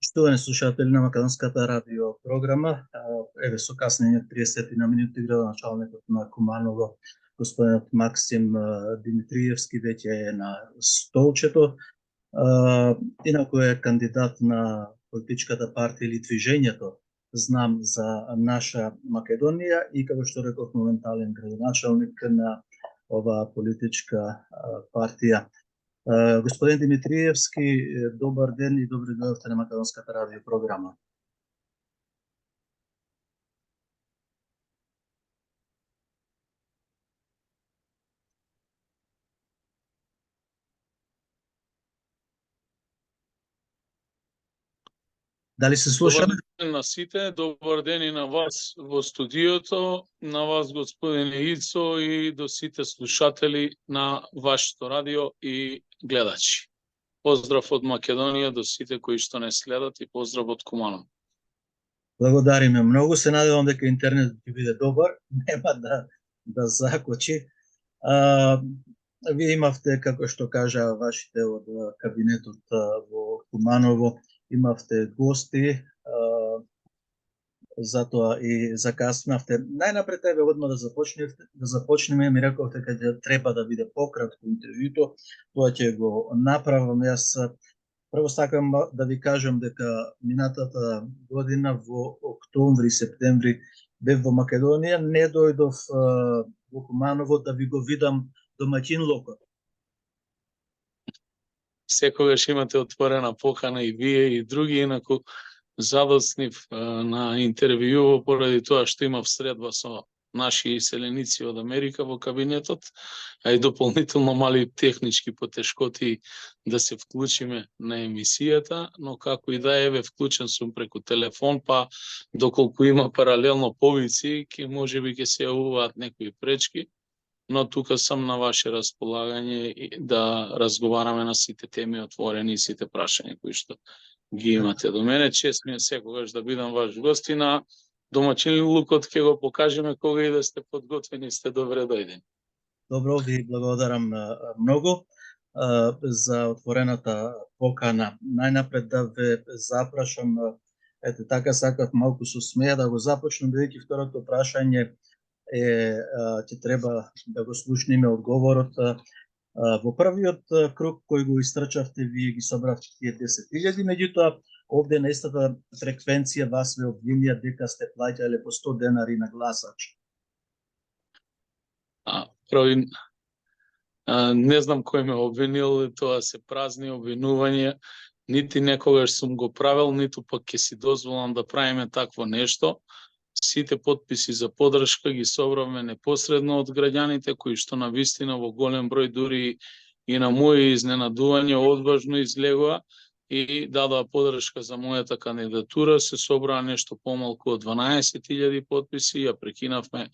Штувани слушатели на Македонската радио програма, еве со каснење 30 на минути градоначалникот на Куманово, господинот Максим Димитриевски, веќе е на столчето. Инаку е кандидат на политичката партија или движењето Знам за наша Македонија и, како што реков, моментален градоначалник на оваа политичка партија. Господин Димитриевски, добар ден и добри дојдовте на Македонската радио програма. Дали се слушаме? Добар ден на сите, добар ден и на вас во студиото, на вас господин Ицо и до сите слушатели на вашето радио и гледачи. Поздрав од Македонија до сите кои што не следат и поздрав од Куманово. Благодариме многу, се надевам дека интернет ќе биде добар, нема да закочи. Вие имавте, како што кажа вашите од кабинетот во Куманово, имавте гости, затоа и закаснавте. Најнапред еве одма да започнеме, ми рековте дека треба да биде пократко интервјуто, тоа ќе го направам. Јас прво сакам да ви кажам дека минатата година во октомври, септември бев во Македонија, не дојдов во Куманово да ви го видам домаќин локот. Секогаш имате отворена покана и вие и други, инаку задоцнив на интервју поради тоа што имав средба со наши иселеници од Америка во кабинетот, а и дополнително мали технички потешкоти да се вклучиме на емисијата, но како и да еве вклучен сум преку телефон, па доколку има паралелно повици, можеби ќе се јавуваат некои пречки, но тука сам на ваше располагање да разговараме на сите теми отворени и сите прашања кои што ги имате до мене. Чест ми е секогаш да бидам ваш гост и на домаќин лукот ќе го покажеме кога и да сте подготвени, сте добре дојдени. Добро, ви благодарам многу за отворената покана. Најнапред да ве запрашам, ете така сакав малку со смеја да го започнам, бидејќи второто прашање ќе треба да го слушнеме одговорот. Во првиот круг кој го истрчавте, вие ги собравте тие 10.000, меѓутоа овде на истата фреквенција вас ве обвинија дека сте плаќале по 100 денари на гласач. Не знам кој ме обвинил, тоа се празни обвинувања, нити некогаш сум го правил, ниту пак ќе си дозволам да правиме такво нешто. Сите подписи за поддршка ги собравме непосредно од граѓаните кои што на вистина во голем број, дури и на моје изненадување, одважно излегоа и дадоа поддршка за мојата кандидатура. Се собраа нешто помалку од 12.000 подписи, ја прекинавме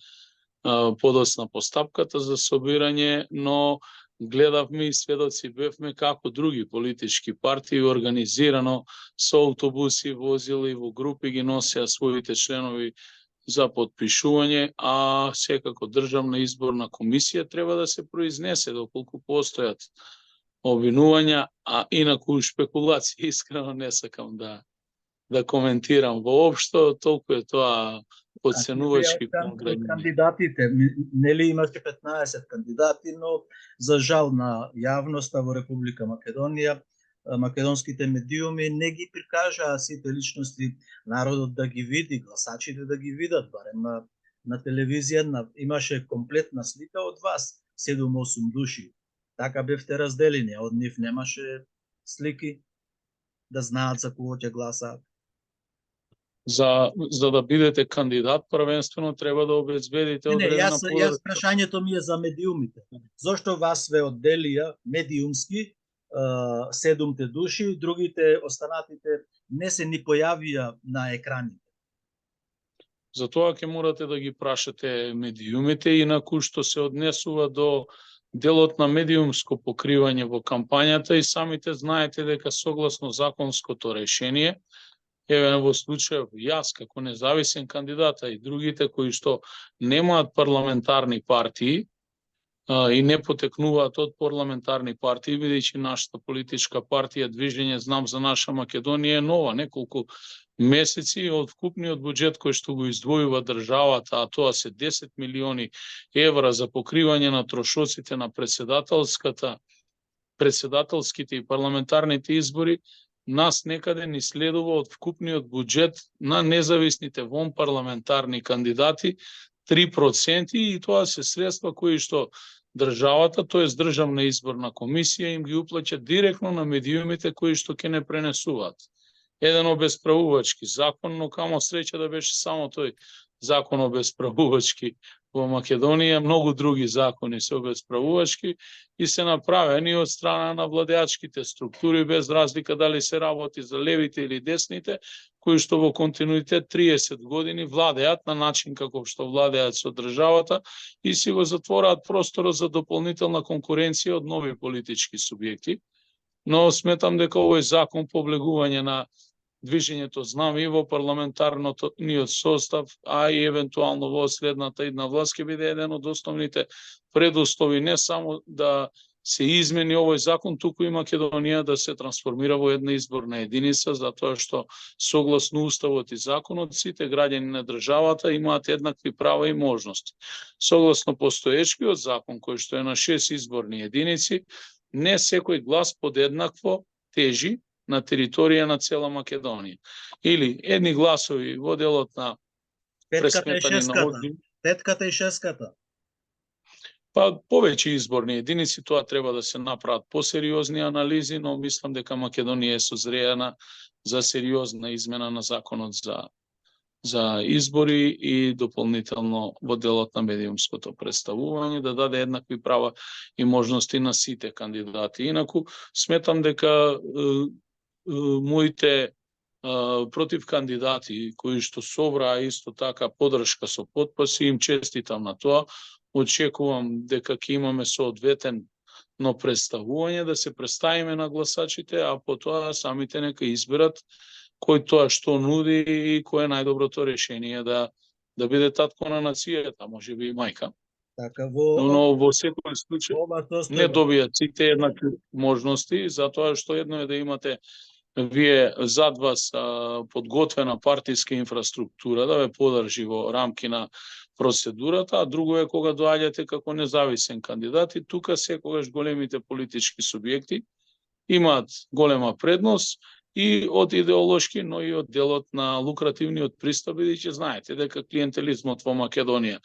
подоцна постапката за собирање, но гледавме и сведоци бевме како други политички партии организирано со автобуси, возили во групи ги носеа своите членови за подпишување, а секако Државна изборна комисија треба да се произнесе доколку постојат обвинувања, а инаку шпекулации искрено не сакам да коментирам воопшто, толку е тоа оценувачки кон граѓаните. Кандидатите, нели имаше 15 кандидати, но за жал на јавноста во Република Македонија, македонските медиуми не ги прикажаа сите личности, народот да ги види, гласачите да ги видат, барем на телевизија имаше комплетна слика од вас, 7-8 души. Така бевте разделени, од нив немаше слики да знаат за кого ќе гласаат. За да бидете кандидат, првенствено треба да обезбедите одредена поддршка. Јас прашањето ми е за медиумите. Зошто вас ве одделија медиумски 7 души, другите останатите не се ни појавија на екраните? Затоа ќе морате да ги прашате медиумите, инаку што се однесува до делот на медиумско покривање во кампањата и самите знаете дека согласно законското решение, еве во случајов јас како независен кандидат и другите кои што немаат парламентарни партии, и не потекнуваат од парламентарни партии, бидејќи нашата политичка партија Движење Знам за наша Македонија е нова, неколку месеци. Од вкупниот буџет кој што го издвојува државата, а тоа се 10 милиони евра за покривање на трошоците на председателските и парламентарните избори, нас некаде ни следува од вкупниот буџет на независните вонпарламентарни кандидати 3%, и тоа се средства кои што државата, тоест Државна изборна комисија, им ги уплаќа директно на медиумите кои што ќе не пренесуваат. Еден обесправувачки закон, но камо среќа да беше само тој закон обесправувачки во Македонија, многу други закони се обесправувачки и се направени од страна на владеачките структури, без разлика дали се работи за левите или десните, кои што во континуитет 30 години владеат на начин како што владеат со државата и си го затвораат просторот за дополнителна конкуренција од нови политички субјекти. Но сметам дека овој закон по облегување на Движењето Знам и во парламентарното ниот состав, а и евентуално во следната идна власт, ќе биде еден од основните предуслови не само да се измени овој закон, туку и Македонија да се трансформира во една изборна единица, затоа што согласно уставот и законот сите граѓани на државата имаат еднакви права и можности. Согласно постоечкиот закон кој што е на 6 изборни единици, не секој глас подеднакво тежи на територија на цела Македонија. Или едни гласови во делот на пресметани на одни. Петката и шеската. Па повеќе изборни единици, тоа треба да се направат посериозни анализи, но мислам дека Македонија е созреана за сериозна измена на законот за избори и дополнително во делот на медиумското представување, да даде еднакви права и можности на сите кандидати. Инаку, сметам дека моите против кандидати кои што собраа исто така поддршка со потписи, им честитам на тоа. Очекувам дека ќе имаме соодветно представување, да се представиме на гласачите, а потоа самите нека изберат кој тоа што нуди и кој е најдоброто решение да биде татко на нацијата, можеби и мајка. Така, но во секој случај не добијат сите еднакви можности, затоа што едно е да имате вие зад вас подготвена партиска инфраструктура да ве подржи во рамки на процедурата, а друго е кога доаѓате како независен кандидат и тука секогаш големите политички субјекти имаат голема предност и од идеолошки, но и од делот на лукративниот пристап, бидејќи знаете дека клиентелизмот во Македонија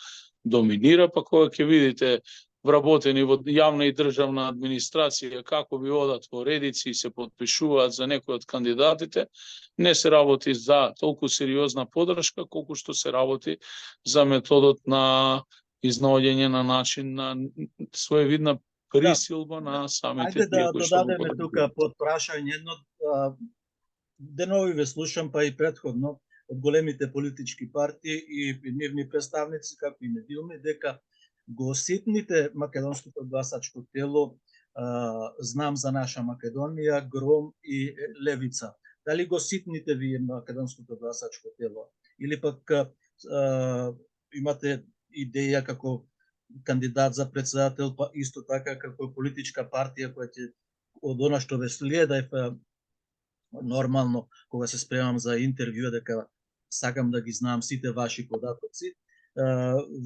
доминира, па кога ќе видите вработени во јавна и државна администрација како би одат во редици и се потпишуваат за некој од кандидатите, не се работи за толку сериозна поддршка колку што се работи за методот на изнаоѓање на начин на своевидна присилба на самите тие кои што го додадеме тука под прашање едно. Денови ве слушам, па и претходно од големите политички партии и нивни представници, како и медиуми, дека го ситните македонското гласачко тело Знам за наша Македонија, Гром и Левица. Дали го ситните вие македонското гласачко тело? Или пак имате идеја како кандидат за председател, па исто така како политичка партија која ќе од она што ве следев нормално кога се спремам за интервју, дека сакам да ги знам сите ваши податоци,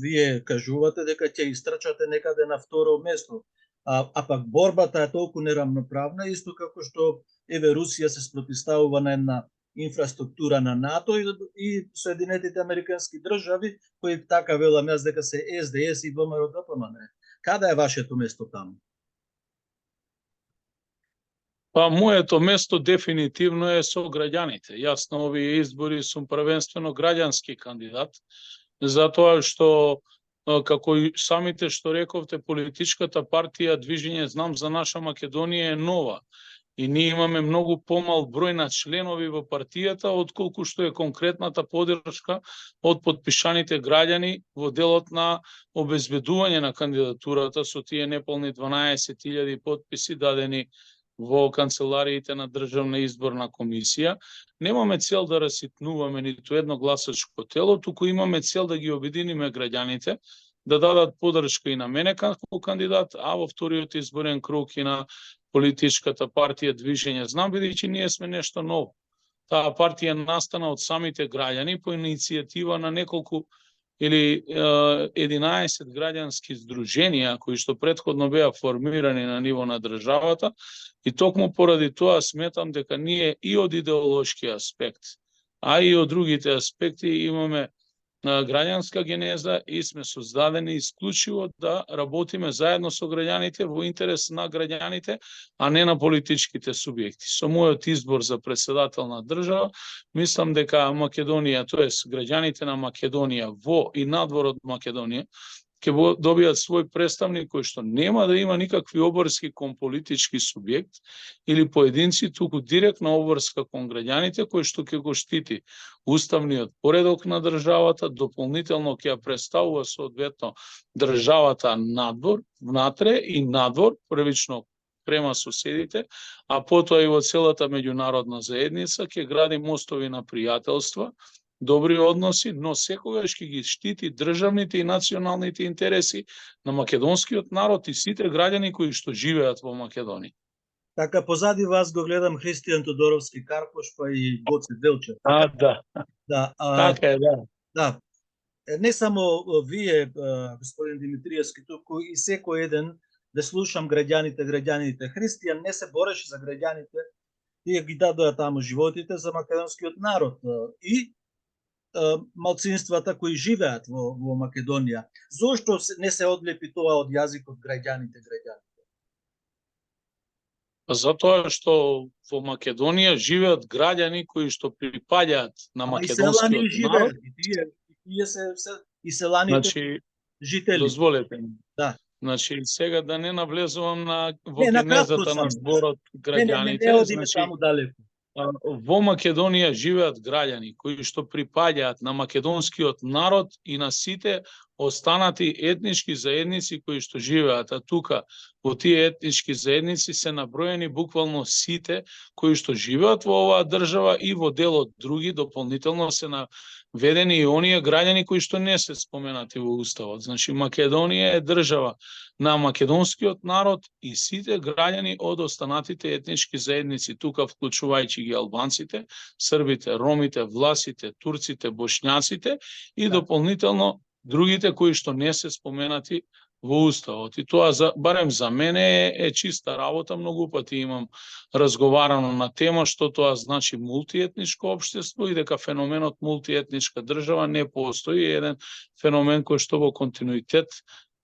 вие кажувате дека ќе истрчате некаде на второ место, а пак борбата е толку неравноправна, исто како што еве Русија се спротивставува на една инфраструктура на НАТО и Соединетите Американски држави, кои така велам јас дека се СДС и ВМРО-ДПМН. Каде е вашето место таму? Па моето место дефинитивно е со граѓаните. Јас на овие избори сум првенствено граѓански кандидат, затоа што, како и самите што рековте, политичката партија Движење Знам за наша Македонија е нова. И ние имаме многу помал број на членови во партијата, отколку што е конкретната поддршка од потпишаните граѓани во делот на обезбедување на кандидатурата со тие неполни 12.000 потписи дадени во канцелариите на Државна изборна комисија. Немаме цел да раситнуваме ниту едно гласачко тело, туку имаме цел да ги обединиме граѓаните, да дадат подршка и на мене како кандидат, а во вториот изборен круг и на политичката партија Движење Знам, бидејќи ние сме нешто ново. Таа партија настана од самите граѓани по иницијатива на неколку или 11 граѓански здруженија кои што претходно беа формирани на ниво на државата, и токму поради тоа сметам дека ние и од идеолошки аспект, а и од другите аспекти имаме граѓанска генеза и сме создадени исклучиво да работиме заедно со граѓаните во интерес на граѓаните, а не на политичките субјекти. Со мојот избор за председател на држава, мислам дека Македонија, тоест граѓаните на Македонија во и надвор од Македонија, ќе добијат свој представник кој што нема да има никакви обврски кон политички субјект или поединци, туку директна обврска кон граѓаните кој што ќе го штити уставниот поредок на државата, дополнително ќе ја представува соодветно државата надвор, внатре и надвор, првично према соседите, а потоа и во целата меѓународна заедница ќе гради мостови на пријателства, добри односи, но секогаш ќе ги штити државните и националните интереси на македонскиот народ и сите граѓани кои што живеат во Македонија. Така, позади вас го гледам Христијан Тодоровски Карпош, па и Гоце Делчев. Да. Да, Така е, да. Да. Не само вие, господин Димитриевски, туку и секој еден да слушам граѓаните. Христијан не се бореше за граѓаните, тие ги дадоа таму животите за македонскиот народ и малцинствата кои живеат во Македонија. Зошто не се одлепи тоа од јазикот граѓаните? Затоа што во Македонија живеат граѓани кои што припаѓаат на македонскиот народ. Тие се и селаните жители. Дозволете ми. Да. Значи, сега да не навлезувам во генезата на зборот граѓаните. Не одиме таму далеку. Во Македонија живеат граѓани кои што припаѓаат на македонскиот народ и на сите останати етнички заедници кои што живеат, а тука во тие етнички заедници се наброени буквално сите кои што живеат во оваа држава и во делот други дополнително се наведени и оние граѓани кои што не се споменати во уставот. Значи Македонија е држава на македонскиот народ и сите граѓани од останатите етнички заедници тука, вклучувајќи ги албанците, србите, ромите, власите, турците, бошњаците и дополнително другите кои што не се споменати во уставот. И тоа барем за мене е чиста работа. Многу пати имам разговарано на тема што тоа значи мултиетничко општество и дека феноменот мултиетничка држава не постои. Еден феномен кој што во континуитет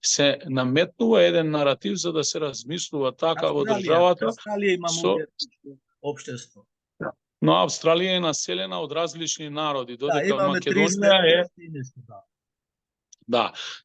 се наметнува еден наратив за да се размислува така во државата. Австралија има мултиетничко општество. Но Австралија е населена од различни народи, додека Македонија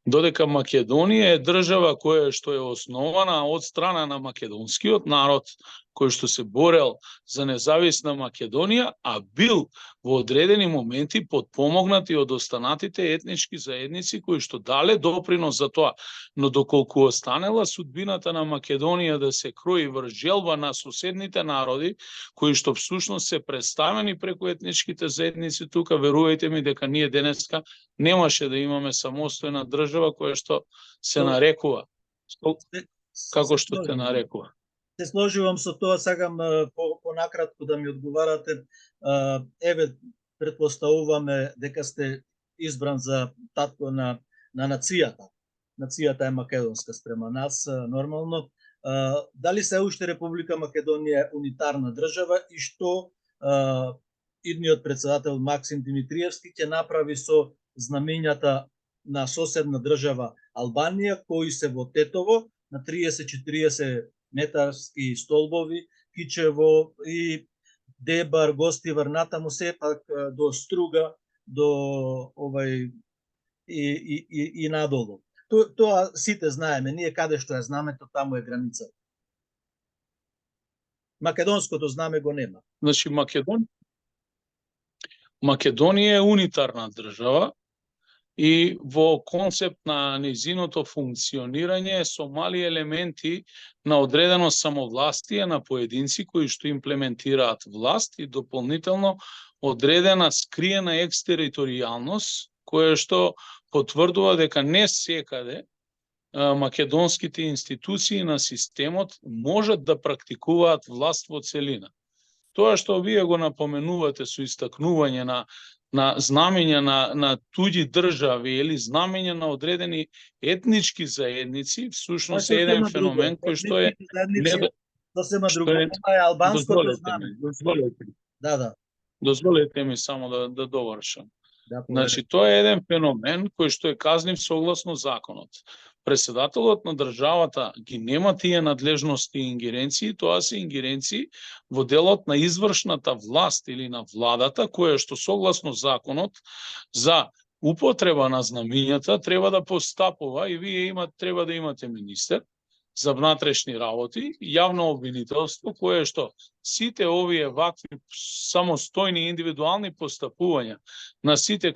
додека Македонија е држава која што е основана од страна на македонскиот народ, кој што се борел за независна Македонија, а бил во одредени моменти подпомогнати од останатите етнички заедници кои што дале допринос за тоа. Но доколку останела судбината на Македонија да се крои врз желба на соседните народи, кои што всушност се представени преку етничките заедници тука, верувајте ми дека ние денеска немаше да имаме самостојна држава која што се нарекува како што се нарекува. Се сложувам со тоа, сакам понакратко да ми одговарате. Еве, претпоставуваме дека сте избран за татко на нацијата. Нацијата е македонска спрема нас, нормално. Дали се уште Република Македонија е унитарна држава и што идниот председател Максим Димитриевски ќе направи со знамењата на соседна држава Албанија, кои се во Тетово на 30-40 метарски столбови, Кичево и Дебар, Гостивар, натаму сепак до Струга, до и надолу. Тоа сите знаеме, ние каде што е знамето, таму е граница. Македонското знаме го нема. Значи Македонија е унитарна држава и во концепт на нејзиното функционирање со мали елементи на одредено самовластие на поединци кои што имплементираат власт и дополнително одредена скриена екстериторијалност која што потврдува дека не секаде македонските институции на системот можат да практикуваат власт во целина. Тоа што вие го напоменувате со истакнување на знамења на туѓи држави или знамења на одредени етнички заедници, всушност е еден феномен кој што е сосема друго. Ова е албанското знаме. Дозволете. Да. Дозволете ми само да довршам. Да, Значи, тоа е еден феномен кој што е казнив согласно законот. Председателот на државата ги нема тие надлежности и ингеренции, тоа се ингеренции во делот на извршната власт или на владата, која што согласно законот за употреба на знамењата треба да постапува и вие треба да имате министер за внатрешни работи, јавно обвинителство, кое што сите овие вакви самостојни индивидуални постапувања на сите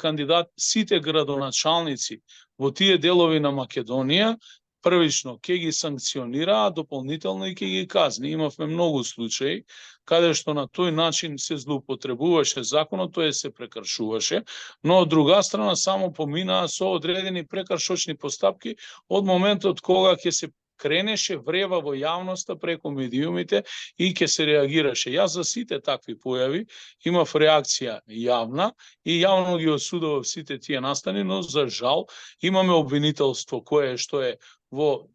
сите градоначалници во тие делови на Македонија, првично ќе ги санкционира, а дополнително и ќе ги казни. Имавме многу случаи каде што на тој начин се злоупотребуваше законот, тоа се прекршуваше, но од друга страна само поминаа со одредени прекршочни постапки од моментот кога ќе се кренеше врева во јавноста преку медиумите и ќе се реагираше. Јас за сите такви појави имав реакција јавна и јавно ги осудував сите тие настани, но за жал имаме обвинителство кое што е во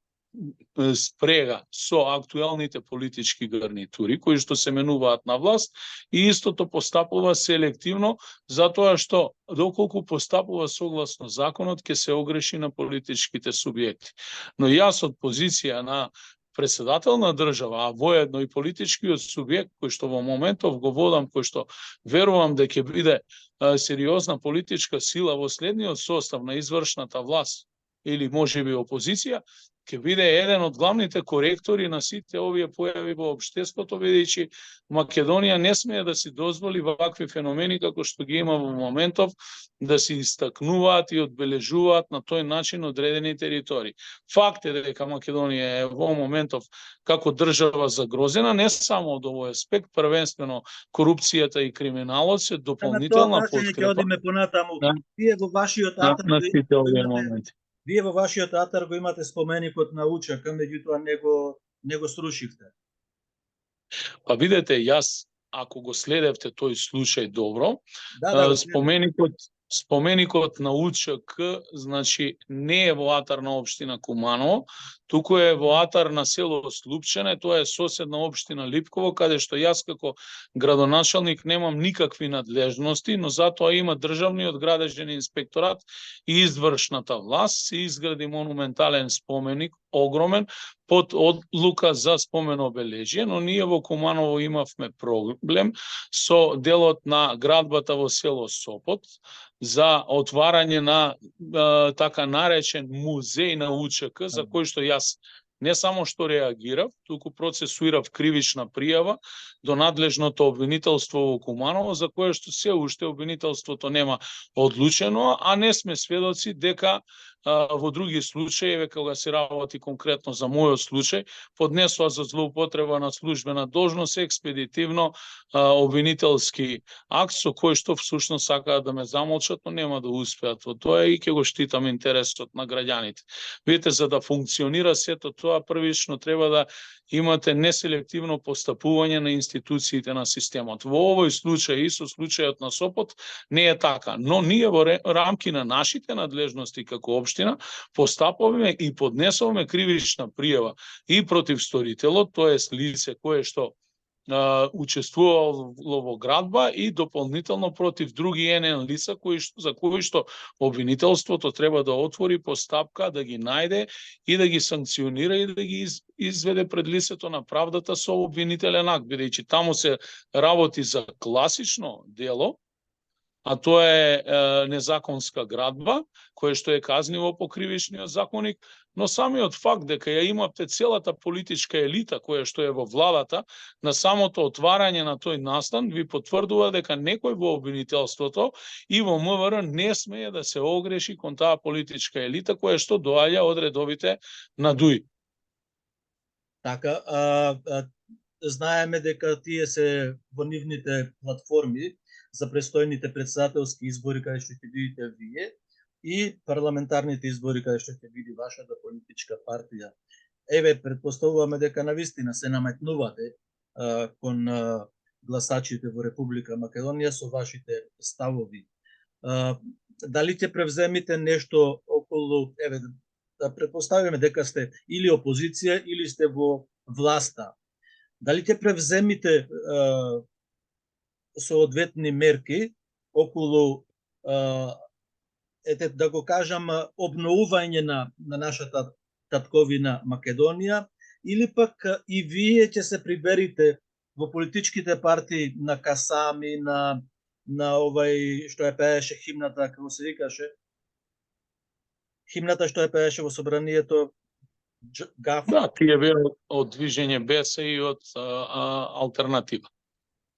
спрега со актуелните политички гарнитури кои што се менуваат на власт и истото постапува селективно затоа што доколку постапува согласно законот ќе се огреши на политичките субјекти. Но јас од позиција на председател на држава, а воедно и политичкиот субјект кој што во моментов го водам, кој што верувам дека ќе биде сериозна политичка сила во следниот состав на извршната власт или можеби опозиција, ќе биде еден од главните коректори на сите овие појави во општеството, бидејќи Македонија не смее да си дозволи вакви феномени како што ги има во моментов да се истакнуваат и одбележуваат на тој начин одредени територии. Факт е дека Македонија е во моментов како држава загрозена не само од овој аспект, првенствено корупцијата и криминалот се дополнителна подкрепа. Ќе одиме понатаму. Вие во вашиот атар на сите овие моменти. Вие во вашиот атар го имате споменикот на Учак, меѓутоа не го срушивте. Па видете, јас ако го следевте тој случај добро, споменикот на УЧК, значи не е во атар на општина Куманово, туку е во атар на село Слупчене, тоа е соседна општина Липково, каде што јас како градоначалник немам никакви надлежности, но затоа има државниот градежен инспекторат и извршната власт, се изгради монументален споменик, огромен, под одлука за спомен обележие, но ние во Куманово имавме проблем со делот на градбата во село Сопот за отварање на така наречен музеј на УЧК, за кој што јас не само што реагирав, туку процесуирав кривична пријава до надлежното обвинителство во Куманово, за кое што се уште обвинителството нема одлучено, а не сме сведоци дека во други случаи, кога се работи конкретно за мојот случај, поднесува за злоупотреба на службена должност експедитивно обвинителски акт со кој што всушност сакаат да ме замолчат, но нема да успеат во тоа и ќе го штитам интересот на граѓаните. Видите, за да функционира сето тоа, првично треба да имате неселективно постапување на институциите на системот. Во овој случај и со случајот на Сопот не е така, но ние во рамки на нашите надлежности како општина постапуваме и поднесуваме кривична пријава и против сторителот, тоест лице кое што учествувало во градба и дополнително против други НН лица за кои што обвинителството треба да отвори постапка, да ги најде и да ги санкционира и да ги изведе пред лицето на правдата со обвинителен акт, бидејќи таму се работи за класично дело, а тоа е незаконска градба, кое што е казниво по кривичниот законник, но самиот факт дека ја имате целата политичка елита која што е во владата на самото отварање на тој настан ви потврдува дека некој во обвинителството и во МВР не смее да се огреши кон таа политичка елита која што доаѓа од редовите на ДУИ. Така, знаеме дека тие се во нивните платформи за престојните председателски избори каде што ќе бидете вие, и парламентарните избори каде што ќе биде вашата политичка партија. Еве, претпоставуваме дека навистина се наметнувате кон гласачите во Република Македонија со вашите ставови. Дали ќе превземите нешто околу, еве, да претпоставиме дека сте или опозиција или сте во власта. Дали ќе превземите соодветни мерки околу да го кажам обновување на нашата татковина Македонија, или пак и вие ќе се приберите во политичките партии на касами, на овај што ја пееше химната, како се викаше, химната што ја пееше во собранието, гаф. Да, тие беа од движење БЕС и од алтернатива.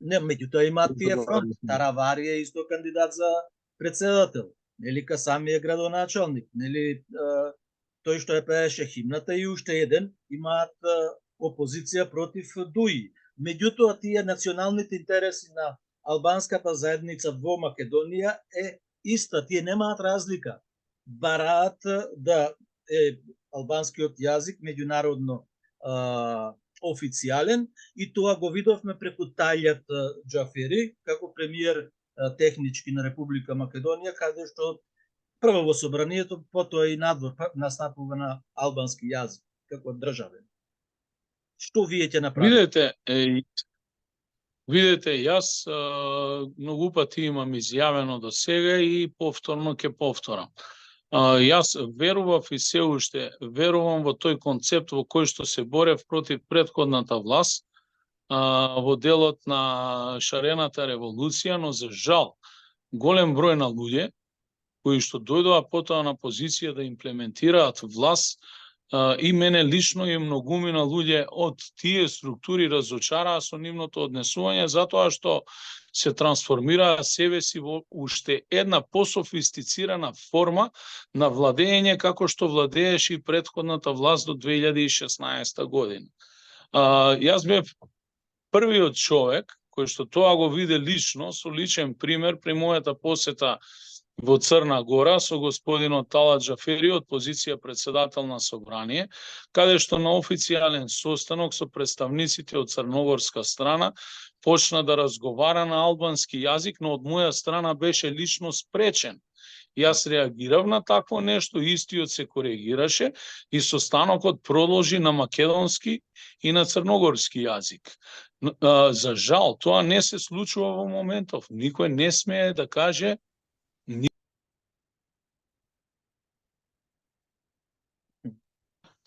Не, меѓутоа има тие фронт. Таравари е исто кандидат за председател. Нели Касами е градоначалник, нели тој што ја пееше химната и уште еден имаат опозиција против ДУИ. Меѓутоа тие националните интереси на албанската заедница во Македонија е иста, тие немаат разлика. Бараат да е албанскиот јазик меѓународно официјален, и тоа го видовме преку Тајјат Џафери како премиер технички на Република Македонија, каде што прво во собранието, потоа и надвор настапува на албански јазик како државен. Што вие ќе направите? Видете, јас многу пати имам изјавено до сега и повторно ќе повторам. Јас верував и се уште верувам во тој концепт во кој што се борев против претходната власт во делот на шарената револуција, но за жал голем број на луѓе кои што дојдоа потоа на позиција да имплементираат власт, и мене лично и многумина луѓе од тие структури разочараа со нивното однесување, затоа што се трансформираа себе си во уште една пософистицирана форма на владење како што владееше и претходната власт до 2016 година. Јас бев првиот човек кој што тоа го виде лично, со личен пример при мојата посета во Црна Гора со господинот Талат Џафери од позиција председател на собрание, каде што на официјален состанок со представниците од црногорска страна почна да разговара на албански јазик, но од моја страна беше лично спречен. Јас реагирав на такво нешто, истиот се коригираше и состанокот продолжи на македонски и на црногорски јазик. За жал, тоа не се случува во моментов. Никој не смее да каже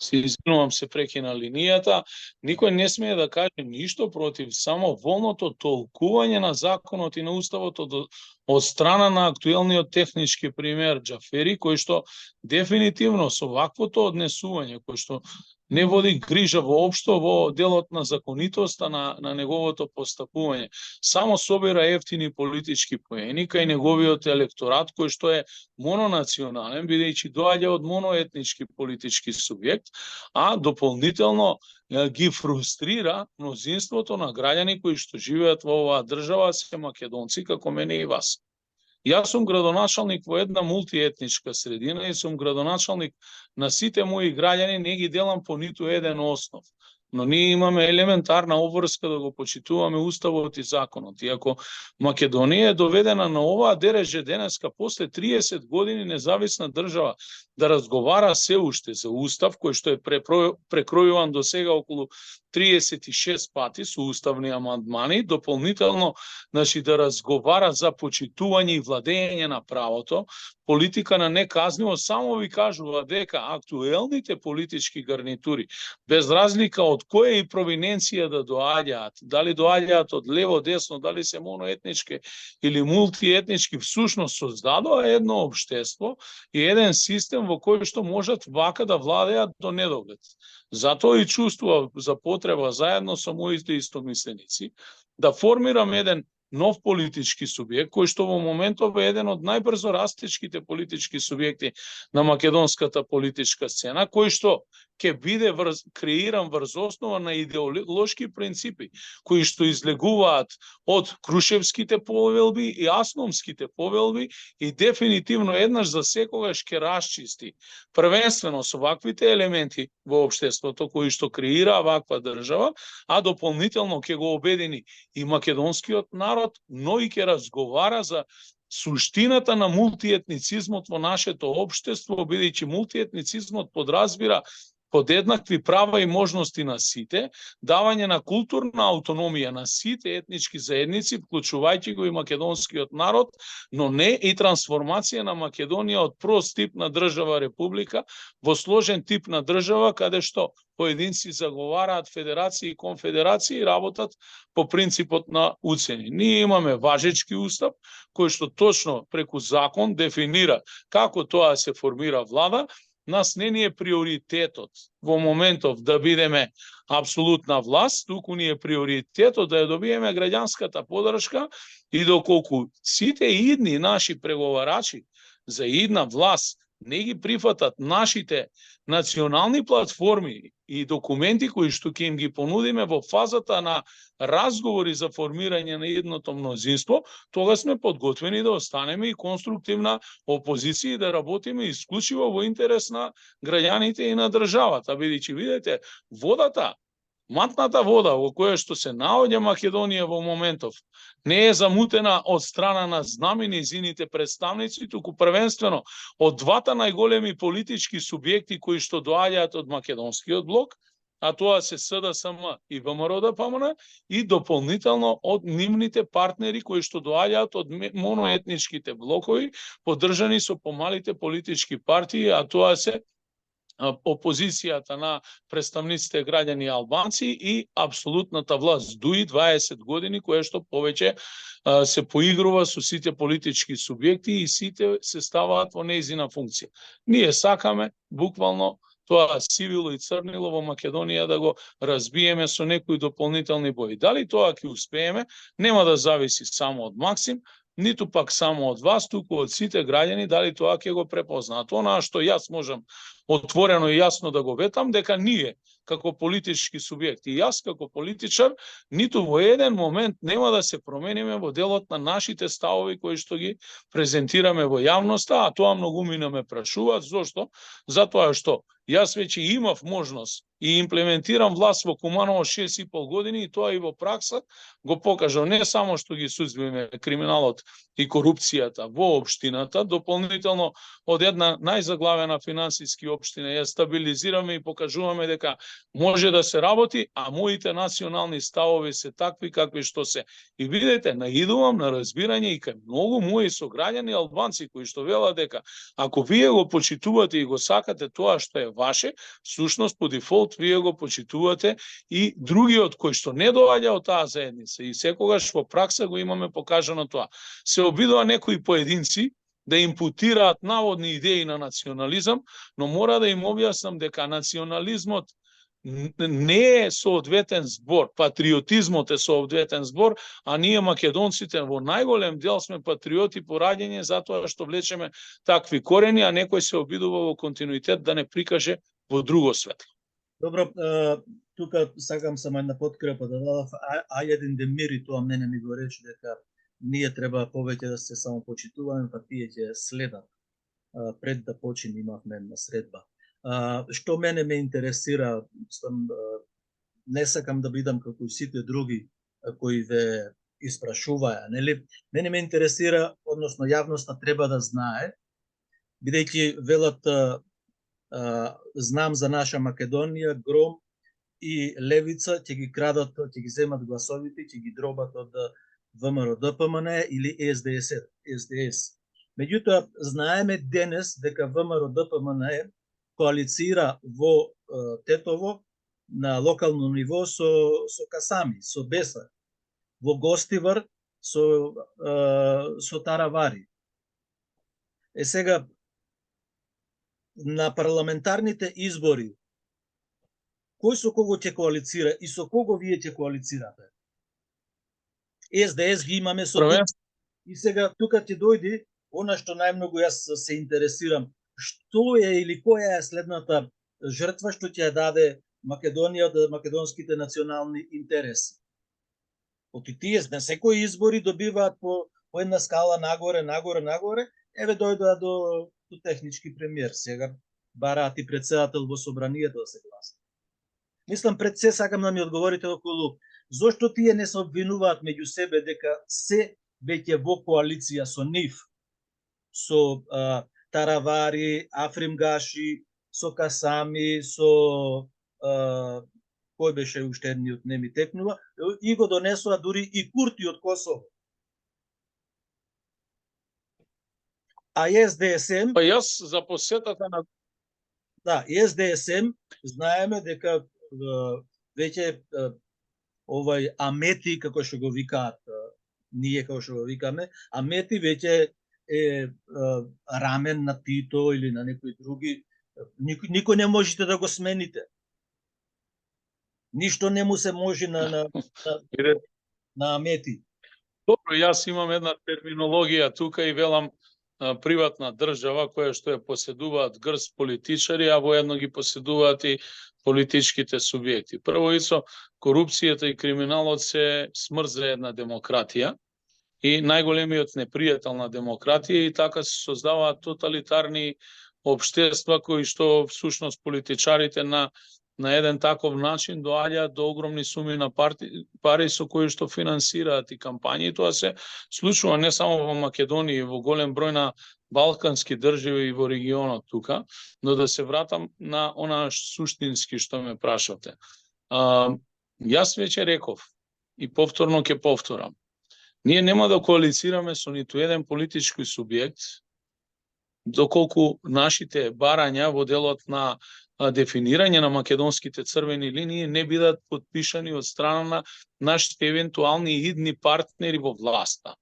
се извинувам, се прекина линијата, никој не смее да каже ништо против само волното толкување на законот и на уставот од страна на актуелниот технички премиер Џафери, кој што дефинитивно со ваквото однесување, кој што не води грижа воопшто во делот на законитоста на неговото постапување, само собира ефтини политички поени кај неговиот електорат, кој што е мононационален, бидејќи доаѓа од моноетнички политички субјект, а дополнително ги фрустрира мнозинството на граѓани кои што живеат во оваа држава, се македонци како мене и вас. Јас сум градоначалник во една мултиетничка средина и сум градоначалник на сите мои граѓани, не ги делам по ниту еден основ. Но ние имаме елементарна обврска да го почитуваме уставот и законот. И ако Македонија е доведена на оваа дереже денеска после 30 години независна држава да разговара се уште за устав кој што е прекројуван до сега околу 36 пати со уставни амандмани, дополнително да разговара за почитување и владење на правото, политика на неказнивост, само ви кажува дека актуелните политички гарнитури, без разлика од која и провиненција да доаѓаат, дали доаѓаат од лево, десно, дали се моноетнички или мултиетнички, всушност создадоа едно општество и еден систем во кој што можат вака да владеат до недоглед. Затоа и чувствував за потреба заедно со моите истомисленици да формирам еден нов политички субјект, кој што во моментов е еден од најбрзо растечките политички субјекти на македонската политичка сцена, кој што ќе биде креиран врз основа на идеолошки принципи, кои што излегуваат од Крушевските повелби и Асномските повелби и дефинитивно еднаш за секогаш ќе расчисти првенствено со ваквите елементи во општеството кои што креира ваква држава, а дополнително ќе го обедини и македонскиот народ, но и ќе разговара за суштината на мултиетницизмот во нашето општество, бидејќи мултиетницизмот подразбира подеднакви права и можности на сите, давање на културна автономија на сите етнички заедници, вклучувајќи го и македонскиот народ, но не и трансформација на Македонија од прост тип на држава република во сложен тип на држава, каде што поединци заговараат федерации и конфедерации и работат по принципот на уцени. Ние имаме важечки устав, кој што точно преку закон дефинира како тоа се формира влада. Нас не ни е приоритетот во моментов да бидеме апсолутна власт, туку ни е приоритетот да ја добиеме граѓанската поддршка и доколку сите идни наши преговарачи за идна власт не ги прифатат нашите национални платформи и документи кои што ќе им ги понудиме во фазата на разговори за формирање на едното мнозинство, тога сме подготвени да останеме и конструктивна опозиција и да работиме исклучиво во интерес на граѓаните и на државата, бидејќи видите, водата, матната вода во која што се наоѓа Македонија во моментов, не е замутена од страна на знаме низините представници, туку првенствено од двата најголеми политички субјекти кои што доаѓаат од македонскиот блок, а тоа се СДСМ и ВМРО-ДПМН, и дополнително од нивните партнери кои што доаѓаат од моноетничките блокови, поддржани со помалите политички партии, а тоа се опозицијата на представниците граѓани албанци и апсолутната власт дуи 20 години, која што повеќе се поигрува со сите политички субјекти и сите се ставаат во нејзина функција. Ние сакаме буквално тоа сивило и црнило во Македонија да го разбиеме со некои дополнителни бои. Дали тоа ќе успееме, нема да зависи само од Максим, ниту пак само од вас, туку од сите граѓани, дали тоа ќе го препознаат. Она што јас можам отворено и јасно да го ветам, дека ние, како политички субјекти, и јас како политичар, ниту во еден момент нема да се промениме во делот на нашите ставови кои што ги презентираме во јавноста, а тоа многумина ме прашуваат. Зошто? Затоа што јас веќе имав можност и имплементирам власт во Куманово 6,5 години и тоа и во пракса го покажав, не само што ги сузбиме криминалот и корупцијата во општината, дополнително од една најзаглавена финансиски општина ја стабилизираме и покажуваме дека може да се работи, а моите национални ставови се такви какви што се. И видите, наидувам на разбирање и кај многу мои сограѓани албанци кои што велат дека ако вие го почитувате и го сакате тоа што е ваше, всушност по дефолт вие го почитувате и другиот кој што не доаѓа од таа заедница. И секогаш во пракса го имаме покажано тоа. Се обидува некои поединци да импутираат наводни идеи на национализам, но мора да им објаснам дека национализмот не е соодветен збор, патриотизмот е соодветен збор, а ние македонците во најголем дел сме патриоти по раѓање затоа што влечеме такви корени, а некој се обидува во континуитет да не прикаже во друго светло. Добро, тука сакам само една подкрепа да дадам, Аједин Демири тоа мене ми го рече дека ние треба повеќе да се самопочитуваме, па тие ќе следат. Пред да почне имавме една средба. Што мене ме интересира, не сакам да бидам како и сите други кои ве испрашуваа, нели? Мене ме интересира, односно јавноста треба да знае, бидејќи велат знам за наша Македонија, Гром и Левица ќе ги крадат, ќе ги земат гласовите, ќе ги дробат од ВМРО-ДПМН или СДС. Меѓутоа, знаеме денес дека ВМРО-ДПМН коалицира во Тетово на локално ниво со Касами, со Беса, во Гостивар со Таравари. Сега, на парламентарните избори, кој со кого ќе коалицира и со кого вие ќе коалицирате? СДС ги имаме со... И сега, тука ќе дојде она што најмногу јас се интересирам, што е или која е следната жртва што ќе ја даде Македонија од македонските национални интереси. Оти тие на секои избори добиваат по една скала нагоре, еве дојдоа до технички премиер. Сега бараат и председател во собранието да се гласа. Мислам, пред се сакам да ми одговорите околу зошто тие не се обвинуваат меѓу себе дека се веќе во коалиција со нив, со Таравари, Африм Гаши, со Касами, со кој беше уште едниот не ми текнува, и го донесува дури и Курти од Косово. А СДСМ... Па јас за посетата на... Да, СДСМ знаеме дека веќе овај Амети, како што го викаат, ние како што го викаме, Амети веќе е рамен на Тито или на некои други. Никој не можете да го смените. Ништо не му се може на Амети. Добро, јас имам една терминологија тука и велам приватна држава која што ја поседуваат грст политичари, а воедно ги поседуваат и политичките субјекти. Прво исо, корупцијата и криминалот се смрт за една демократија и најголемиот непријател на демократија, и така се создаваат тоталитарни општества кои што всушност политичарите на еден таков начин доаѓаат до огромни суми на пари со кои што финансираат и кампањи. Тоа се случува не само во Македонија, во голем број на балкански држави и во регионот тука, но да се вратам на она суштински што ме прашате. Јас веќе реков и повторно ќе повторам. Ние нема да коалицираме со ниту еден политички субјект доколку нашите барања во делот на дефинирање на македонските црвени линии не бидат потпишани од страна на нашите евентуални идни партнери во власта.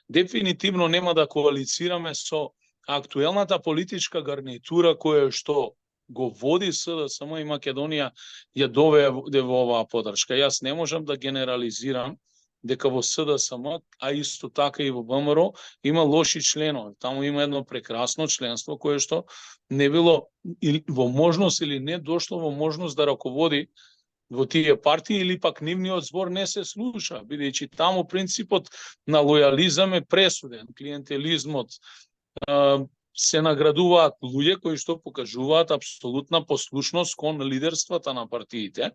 Дефинитивно нема да коалицираме со актуелната политичка гарнитура која што го води СДСМ и Македонија ја доведе во оваа подршка. Јас не можам да генерализирам дека во СДСМ, а исто така и во ВМРО, има лоши членови. Таму има едно прекрасно членство кое што не било во можност или не дошло во можност да раководи во тие партии или пак нивниот збор не се слуша, бидејќи таму принципот на лојализам е пресуден, клиентелизмот, се наградуваат луѓе кои што покажуваат апсолутна послушност кон лидерствата на партиите.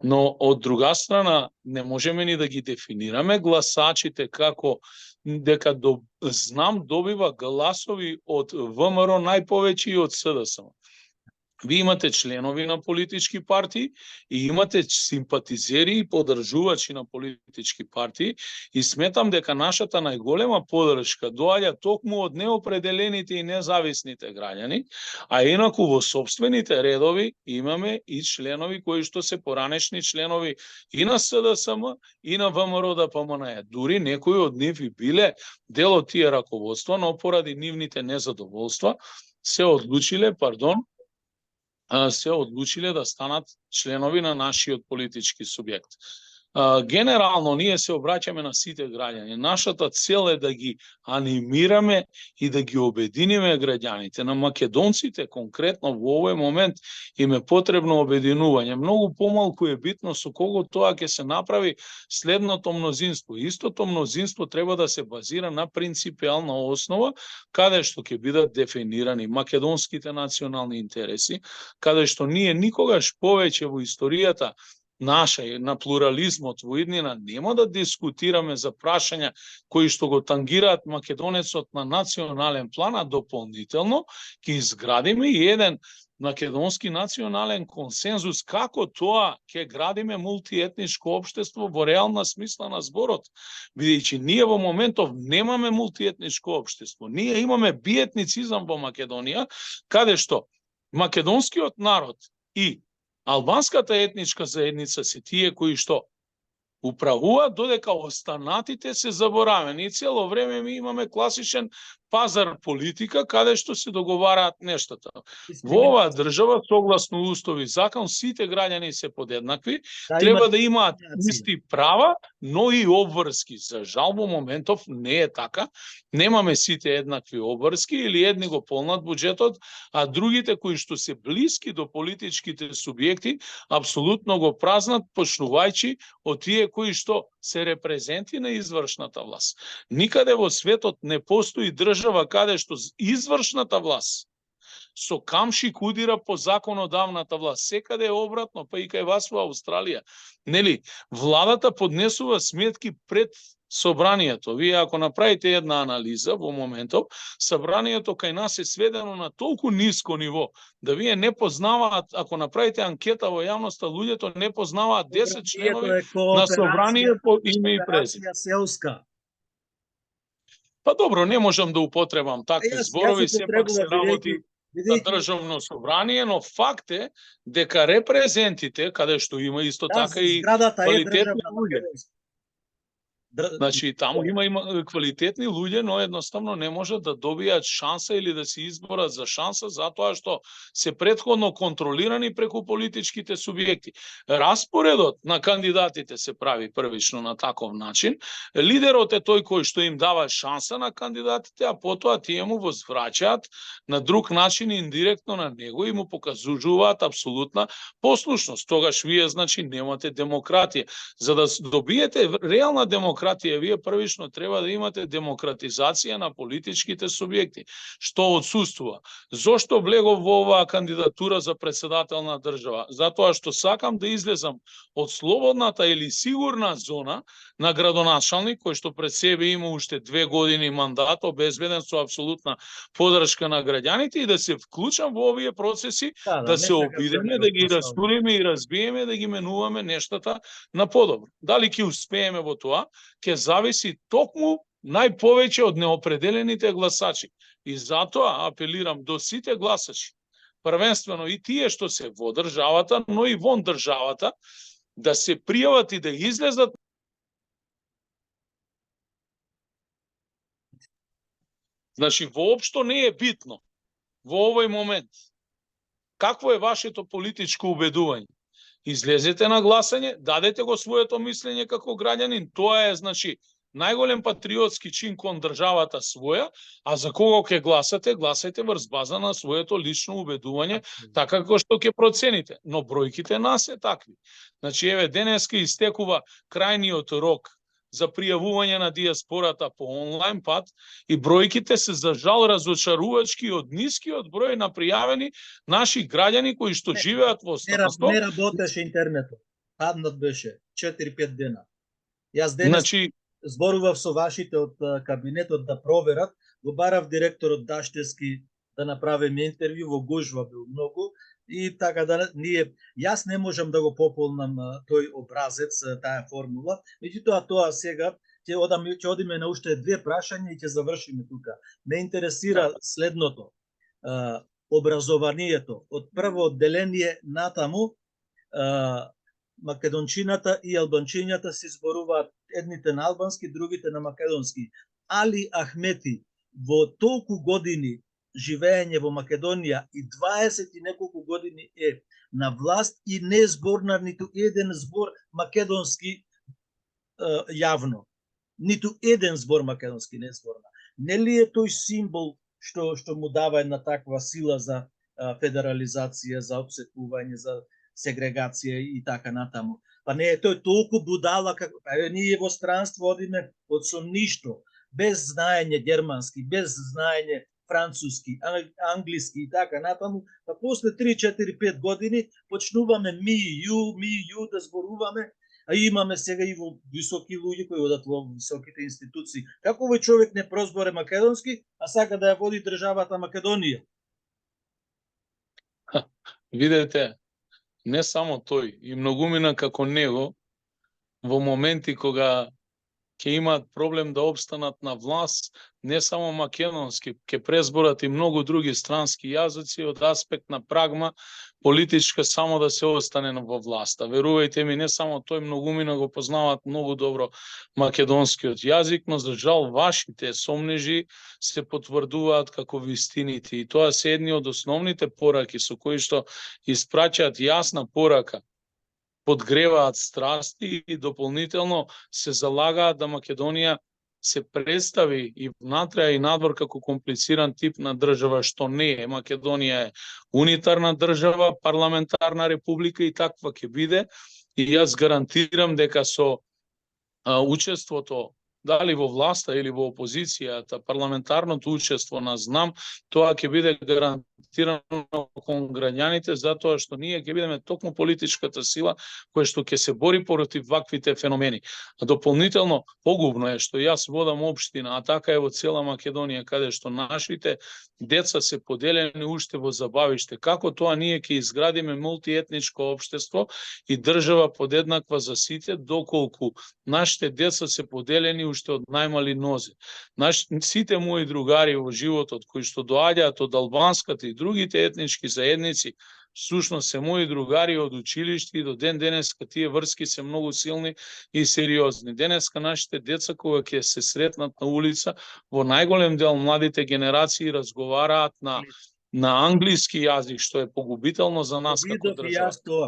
Но од друга страна не можеме ни да ги дефинираме гласачите како дека знам добива гласови од ВМРО најповеќе и од СДСМ. Ви имате членови на политички партии и имате симпатизери и подржувачи на политички партии и сметам дека нашата најголема подршка доаѓа токму од неопределените и независните граѓани, а инаку во сопствените редови имаме и членови кои што се поранешни членови и на СДСМ и на ВМРО-ДПМН. Дури некои од нив и биле дел од тие раководства, но поради нивните незадоволства се одлучиле да станат членови на нашиот политички субјект. Генерално, ние се обраќаме на сите граѓани. Нашата цел е да ги анимираме и да ги обединиме граѓаните. На македонците, конкретно во овој момент, им е потребно обединување. Многу помалку е битно со кого тоа ќе се направи следното мнозинство. Истото мнозинство треба да се базира на принципиална основа, каде што ќе бидат дефинирани македонските национални интереси, каде што ние никогаш повеќе во историјата наша на плурализмот во иднина нема да дискутираме за прашања кои што го тангираат македонецот на национален план, а дополнително ќе изградиме и еден македонски национален консензус како тоа ќе градиме мултиетничко општество во реална смисла на зборот. Бидејќи ние во моментов немаме мултиетничко општество. Ние имаме биетницизам во Македонија, каде што македонскиот народ и албанската етничка заедница се тие кои што управуваат, додека останатите се заборавени. И цело време ми имаме класичен пазар политика, каде што се договараат нештата. Во оваа држава, согласно устав и закон, сите граѓани се подеднакви, треба да имаат исти права, но и обврски. За жал во моментов не е така. Немаме сите еднакви обврски, или едни го полнат буџетот, а другите кои што се блиски до политичките субјекти, апсолутно го празнат, почнувајќи од тие кои што се репрезенти на извршната власт. Никаде во светот не постои држава каде што извршната власт со камшик удира по законодавната власт. Секаде е обратно, па и кај вас во Австралија. Нели, владата поднесува сметки пред собранието. Вие ако направите една анализа во моментов, собранието кај нас е сведено на толку ниско ниво, да вие не познаваат, ако направите анкета во јавноста, луѓето не познаваат 10 членови на собрание по име и презиме. Па добро, не можам да употребам такви зборови, сепак се работи за државно собрание, но факт е дека репрезентите, каде што има исто така и квалитетни луѓе. Значи, таму има квалитетни луѓе, но едноставно не можат да добијат шанса или да се изборат за шанса, затоа што се претходно контролирани преку политичките субјекти. Распоредот на кандидатите се прави првично на таков начин. Лидерот е тој кој што им дава шанса на кандидатите, а потоа тие му возвраќаат на друг начин индиректно на него и му покажуваат апсолутна послушност. Тогаш вие, значи, немате демократија. За да добиете реална демократија, вие првично треба да имате демократизација на политичките субјекти, што отсуствува. Зошто влегов во оваа кандидатура за председател на држава? Затоа што сакам да излезам од слободната или сигурна зона на градоначалник, кој што пред себе има уште 2 години мандат, обезбеден со апсолутна подршка на граѓаните, и да се вклучам во овие процеси, да се обидеме, да ги растуриме и разбиеме, да ги менуваме нештата на подобро. Дали ќе успееме во тоа, ќе зависи токму најповеќе од неопределените гласачи. И затоа апелирам до сите гласачи, првенствено и тие што се во државата, но и вон државата, да се пријават и да излезат. Значи, воопшто не е битно во овој момент какво е вашето политичко убедување. Излезете на гласање, дадете го своето мислење како граѓанин, тоа е, значи, најголем патриотски чин кон државата своја, а за кого ќе гласате, гласајте врз база на своето лично убедување, така како што ќе процените. Но бројките нас е такви. Значи, еве, денеска истекува крајниот рок за пријавување на диаспората по онлайн пат и бројките се за жал разочарувачки од нискиот број на пријавени наши граѓани кои што живеат во странство. Не работеше интернетот. Паднат беше 4-5 дена. Јас денес зборував со вашите од кабинетот да проверат, го барав директорот Даштевски да направиме интервју, во гужва бил многу. И така да јас не можам да го пополнам тој образец, таа формула, меѓутоа тоа сега ќе одиме на уште 2 прашања и ќе завршиме тука. Ме интересира следното. Образованието од прво одделение натаму, македончината и албанчињата се зборуваат едните на албански, другите на македонски. Али Ахмети во толку години живење во Македонија и 20 и неколку години е на власт и не зборна ниту еден збор македонски јавно. Ниту еден збор македонски не зборна. Нели е тој символ што му дава една таква сила за федерализација, за отсекување, за сегрегација и така натаму? Па не е тој толку будала како ние во странство одиме од со ништо, без знаење германски, без знаење француски, англиски и така натаму, па после 3-4-5 години почнуваме ми ю да зборуваме, а имаме сега и во високи луѓе кои одат во високите институции. Како овој човек не прозборе македонски, а сака да ја води државата Македонија? Видете, не само тој, и многумина како него, во моменти кога ќе имаат проблем да обстанат на власт, не само македонски, ќе презборат и многу други странски јазици од аспект на прагма политичка само да се остане во власта. Верувајте ми, не само тој, многумина го познаваат многу добро македонскиот јазик, но за жал вашите сомнежи се потврдуваат како вистините и тоа се едни од основните пораки со кои што испраќаат јасна порака, подгреваат страсти и дополнително се залагаат да Македонија се представи и внатре и надвор како комплициран тип на држава, што не е. Македонија е унитарна држава, парламентарна република и таква ќе биде. И јас гарантирам дека со учеството дали во власта или во опозицијата, парламентарното учество на знам, тоа ќе биде гарантирано кон граѓаните, затоа што ние ќе бидеме токму политичката сила која што ќе се бори против ваквите феномени. А дополнително, погубно е што јас водам општина, а така е во цела Македонија, каде што нашите деца се поделени уште во забавиште. Како тоа ние ќе изградиме мултиетничко општество и држава подеднаква за сите, доколку нашите деца се поделени уште од најмали нозе. Сите мои другари во животот, кои што доаѓаат од албанската и другите етнички заедници, всушност се мои другари од училиште и до ден денеска тие врски се многу силни и сериозни. Денеска нашите деца кога ќе се сретнат на улица, во најголем дел младите генерации разговараат на англиски јазик, што е погубително за нас како држава.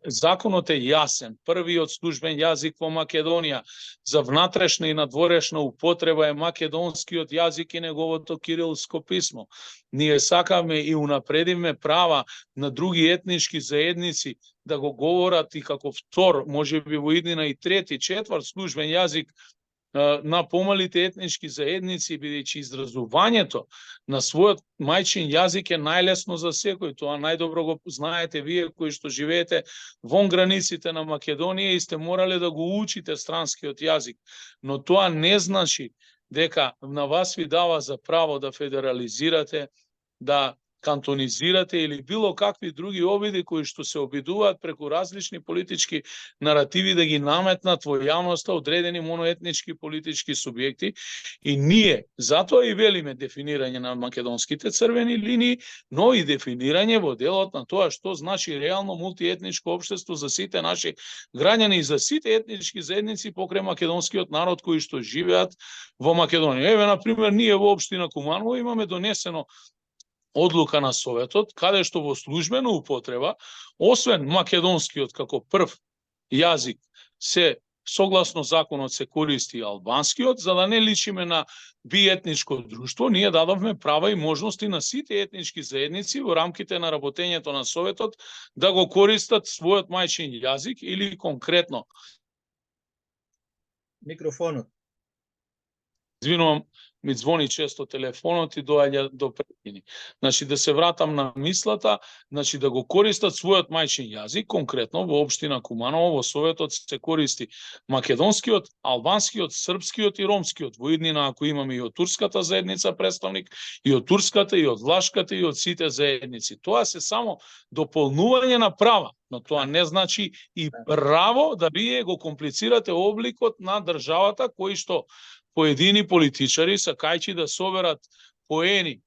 Законот е јасен. Првиот службен јазик во Македонија за внатрешна и надворешна употреба е македонскиот јазик и неговото кирилско писмо. Ние сакаме и унапредиме права на други етнички заедници да го говорат и како втор, можеби во иднина и трети, четврт службен јазик на помалите етнички заедници, бидејќи изразувањето на својот мајчин јазик е најлесно за секој. Тоа најдобро го знаете вие кои што живеете вон границите на Македонија и сте морале да го учите странскиот јазик. Но тоа не значи дека на вас ви дава за право да федерализирате, да кантонизирате или било какви други обиди кои што се обидуваат преку различни политички наративи да ги наметнат во јавноста одредени моноетнички политички субјекти. И ние затоа и велиме дефинирање на македонските црвени линии, но и дефинирање во делот на тоа што значи реално мултиетничко општество за сите наши граѓани и за сите етнички заедници покрај македонскиот народ кои што живеат во Македонија. Еве, на пример, ние во општина Куманово имаме донесено одлука на Советот, каде што во службена употреба, освен македонскиот како прв јазик, се согласно законот се користи албанскиот, за да не личиме на биетничко друштво, ние дадовме права и можности на сите етнички заедници во рамките на работењето на Советот да го користат својот мајчин јазик или конкретно. Микрофонот. Извинувам, ми звони често телефонот и доаѓа до прекини. Значи, да се вратам на мислата, значи да го користат својот мајчин јазик, конкретно во општина Куманово во Советот се користи македонскиот, албанскиот, српскиот и ромскиот. Во иднина ако имаме и од турската заедница представник, и од турската, и од влашката, и од сите заедници. Тоа се само дополнување на права, но тоа не значи и право да вие го комплицирате обликот на државата кој што поедини политичари сакајќи да соберат поени,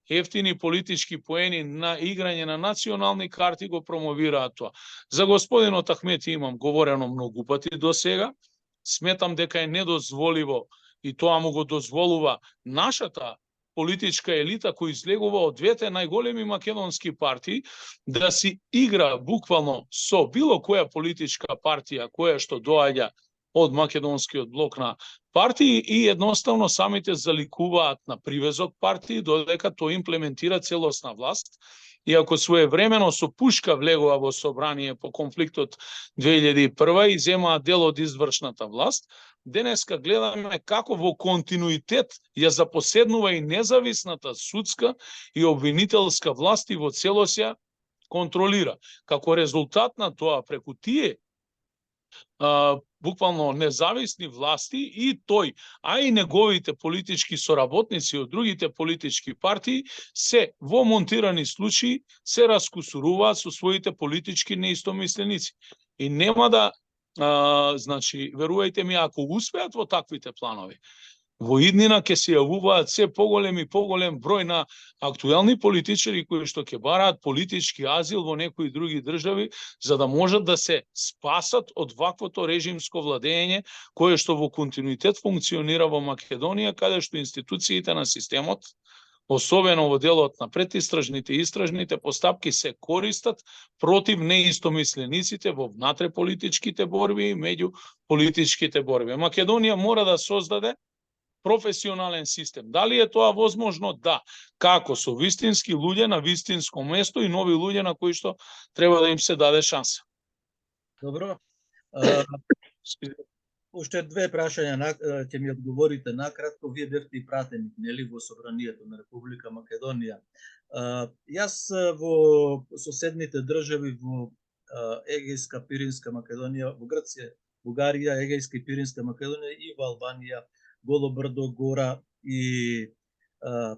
ефтини политички поени на играње на национални карти го промовираат тоа. За господинот Ахмети имам говорено многу пати до сега. Сметам дека е недозволиво и тоа му го дозволува нашата политичка елита кој излегува од двете најголеми македонски партии да си игра буквално со било која политичка партија која што доаѓа од македонскиот блок на партии и едноставно самите заликуваат на привезок партии додека тој имплементира целосна власт. И ако своевремено со пушка влегува во собрание по конфликтот 2001 и земаат дел од извршната власт, денеска гледаме како во континуитет ја запоседнува и независната судска и обвинителска власт и во целост ја контролира. Како резултат на тоа, преку тие буквално независни власти и тој, а и неговите политички соработници од другите политички партии се во монтирани случаи се раскусуруваат со своите политички неистомисленици. И нема да Значи, верувајте ми, ако успеат во таквите планови, во иднина ќе се јавуваат се поголем и поголем број на актуелни политичари кои што ќе бараат политички азил во некои други држави, за да можат да се спасат од ваквото режимско владење кое што во континуитет функционира во Македонија, каде што институциите на системот, особено во делот на предистражните и истражните постапки, се користат против неистомислениците во внатреполитичките борби и меѓу политичките борби. Македонија мора да создаде професионален систем. Дали е тоа возможно? Да. Како? Со вистински луѓе на вистинско место и нови луѓе на кои што треба да им се даде шанса. Добро. Уште две прашања ќе ми одговорите накратко. Вие бевте и пратеник, нели, во Собранието на Република Македонија. Јас во соседните држави, во Егејска, Пиринска Македонија, во Грција, Бугарија, Егејска и Пиринска Македонија и во Албанија, Голо брдо, Гора и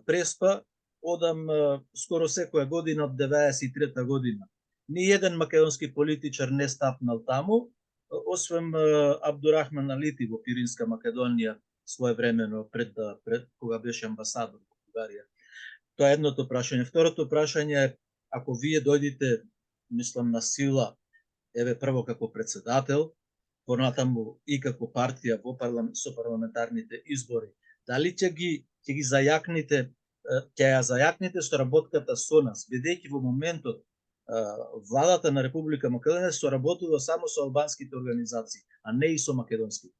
Преспа, одам скоро секоја година од 93-та година. Ни еден македонски политичар не стапнал таму, освен Абдурахман Алити во Пиринска Македонија своевремено пред кога беше амбасадор во Бугарија. Тоа е едното прашање. Второто прашање е, ако вие дојдите, мислам, на сила, еве прво како председател, понатаму и како партија во со парламентарните избори, дали ќе ги зајакните, ќе ја зајакните соработката со нас, бидејќи во моментот владата на Република Македонија соработува само со албанските организации, а не и со македонските?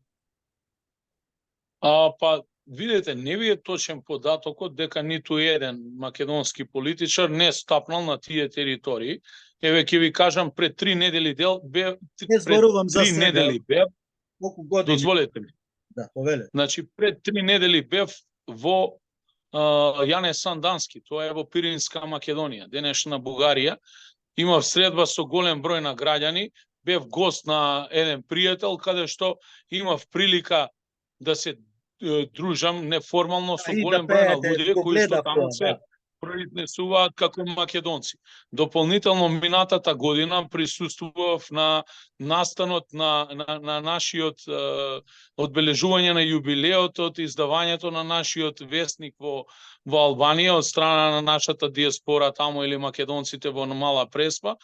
Па, видете, не ви е точен податокот дека ниту еден македонски политичар не стапнал на тие територии. Еве ќе ви кажам, пред 3 недели бев... Не зборувам за себе. 3 недели бев... Колку години? Дозволете ми. Да, повеле. Значи, пред 3 недели бев во Јане Сандански, тоа е во Пиринска Македонија, денешна Бугарија. Имав средба со голем број на граѓани, бев гост на еден пријател, каде што имав прилика да се дружам неформално со голем број на луѓе кои што таму се произнесуваат како македонци. Дополнително минатата година присуствував на настанот на нашиот одбележување на јубилеот од издавањето на нашиот весник во Албанија од страна на нашата диаспора таму или македонците во Мала Преспа,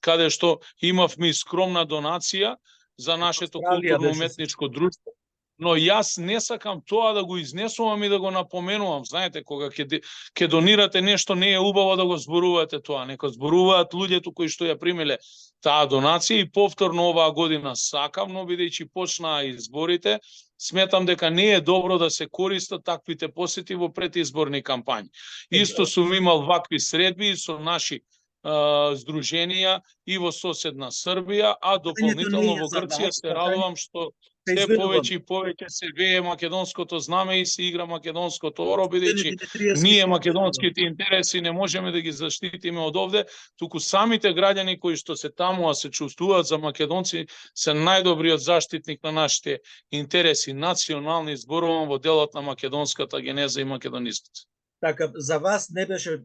каде што имавме скромна донација за нашето културно-уметничко друштво. Но јас не сакам тоа да го изнесувам и да го напоменувам. Знаете, кога ќе донирате нешто, не е убаво да го зборувате тоа. Нека зборуваат луѓето кои што ја примиле таа донација и повторно оваа година сакам, но бидејќи почнаа изборите, сметам дека не е добро да се користат таквите посети во предизборни кампањи. Исто сум имал вакви средби со наши здруженија и во соседна Србија, а дополнително во Грција се радувам што се повеќе и повеќе се вее македонското знаме и се игра македонското оро, бидејќи ние македонските интереси не можеме да ги заштитиме од овде, туку самите граѓани кои што се таму, а се чувствуваат за македонци, се најдобриот заштитник на нашите интереси национални, зборувам во делот на македонската генеза и македонистите. Така, за вас не беше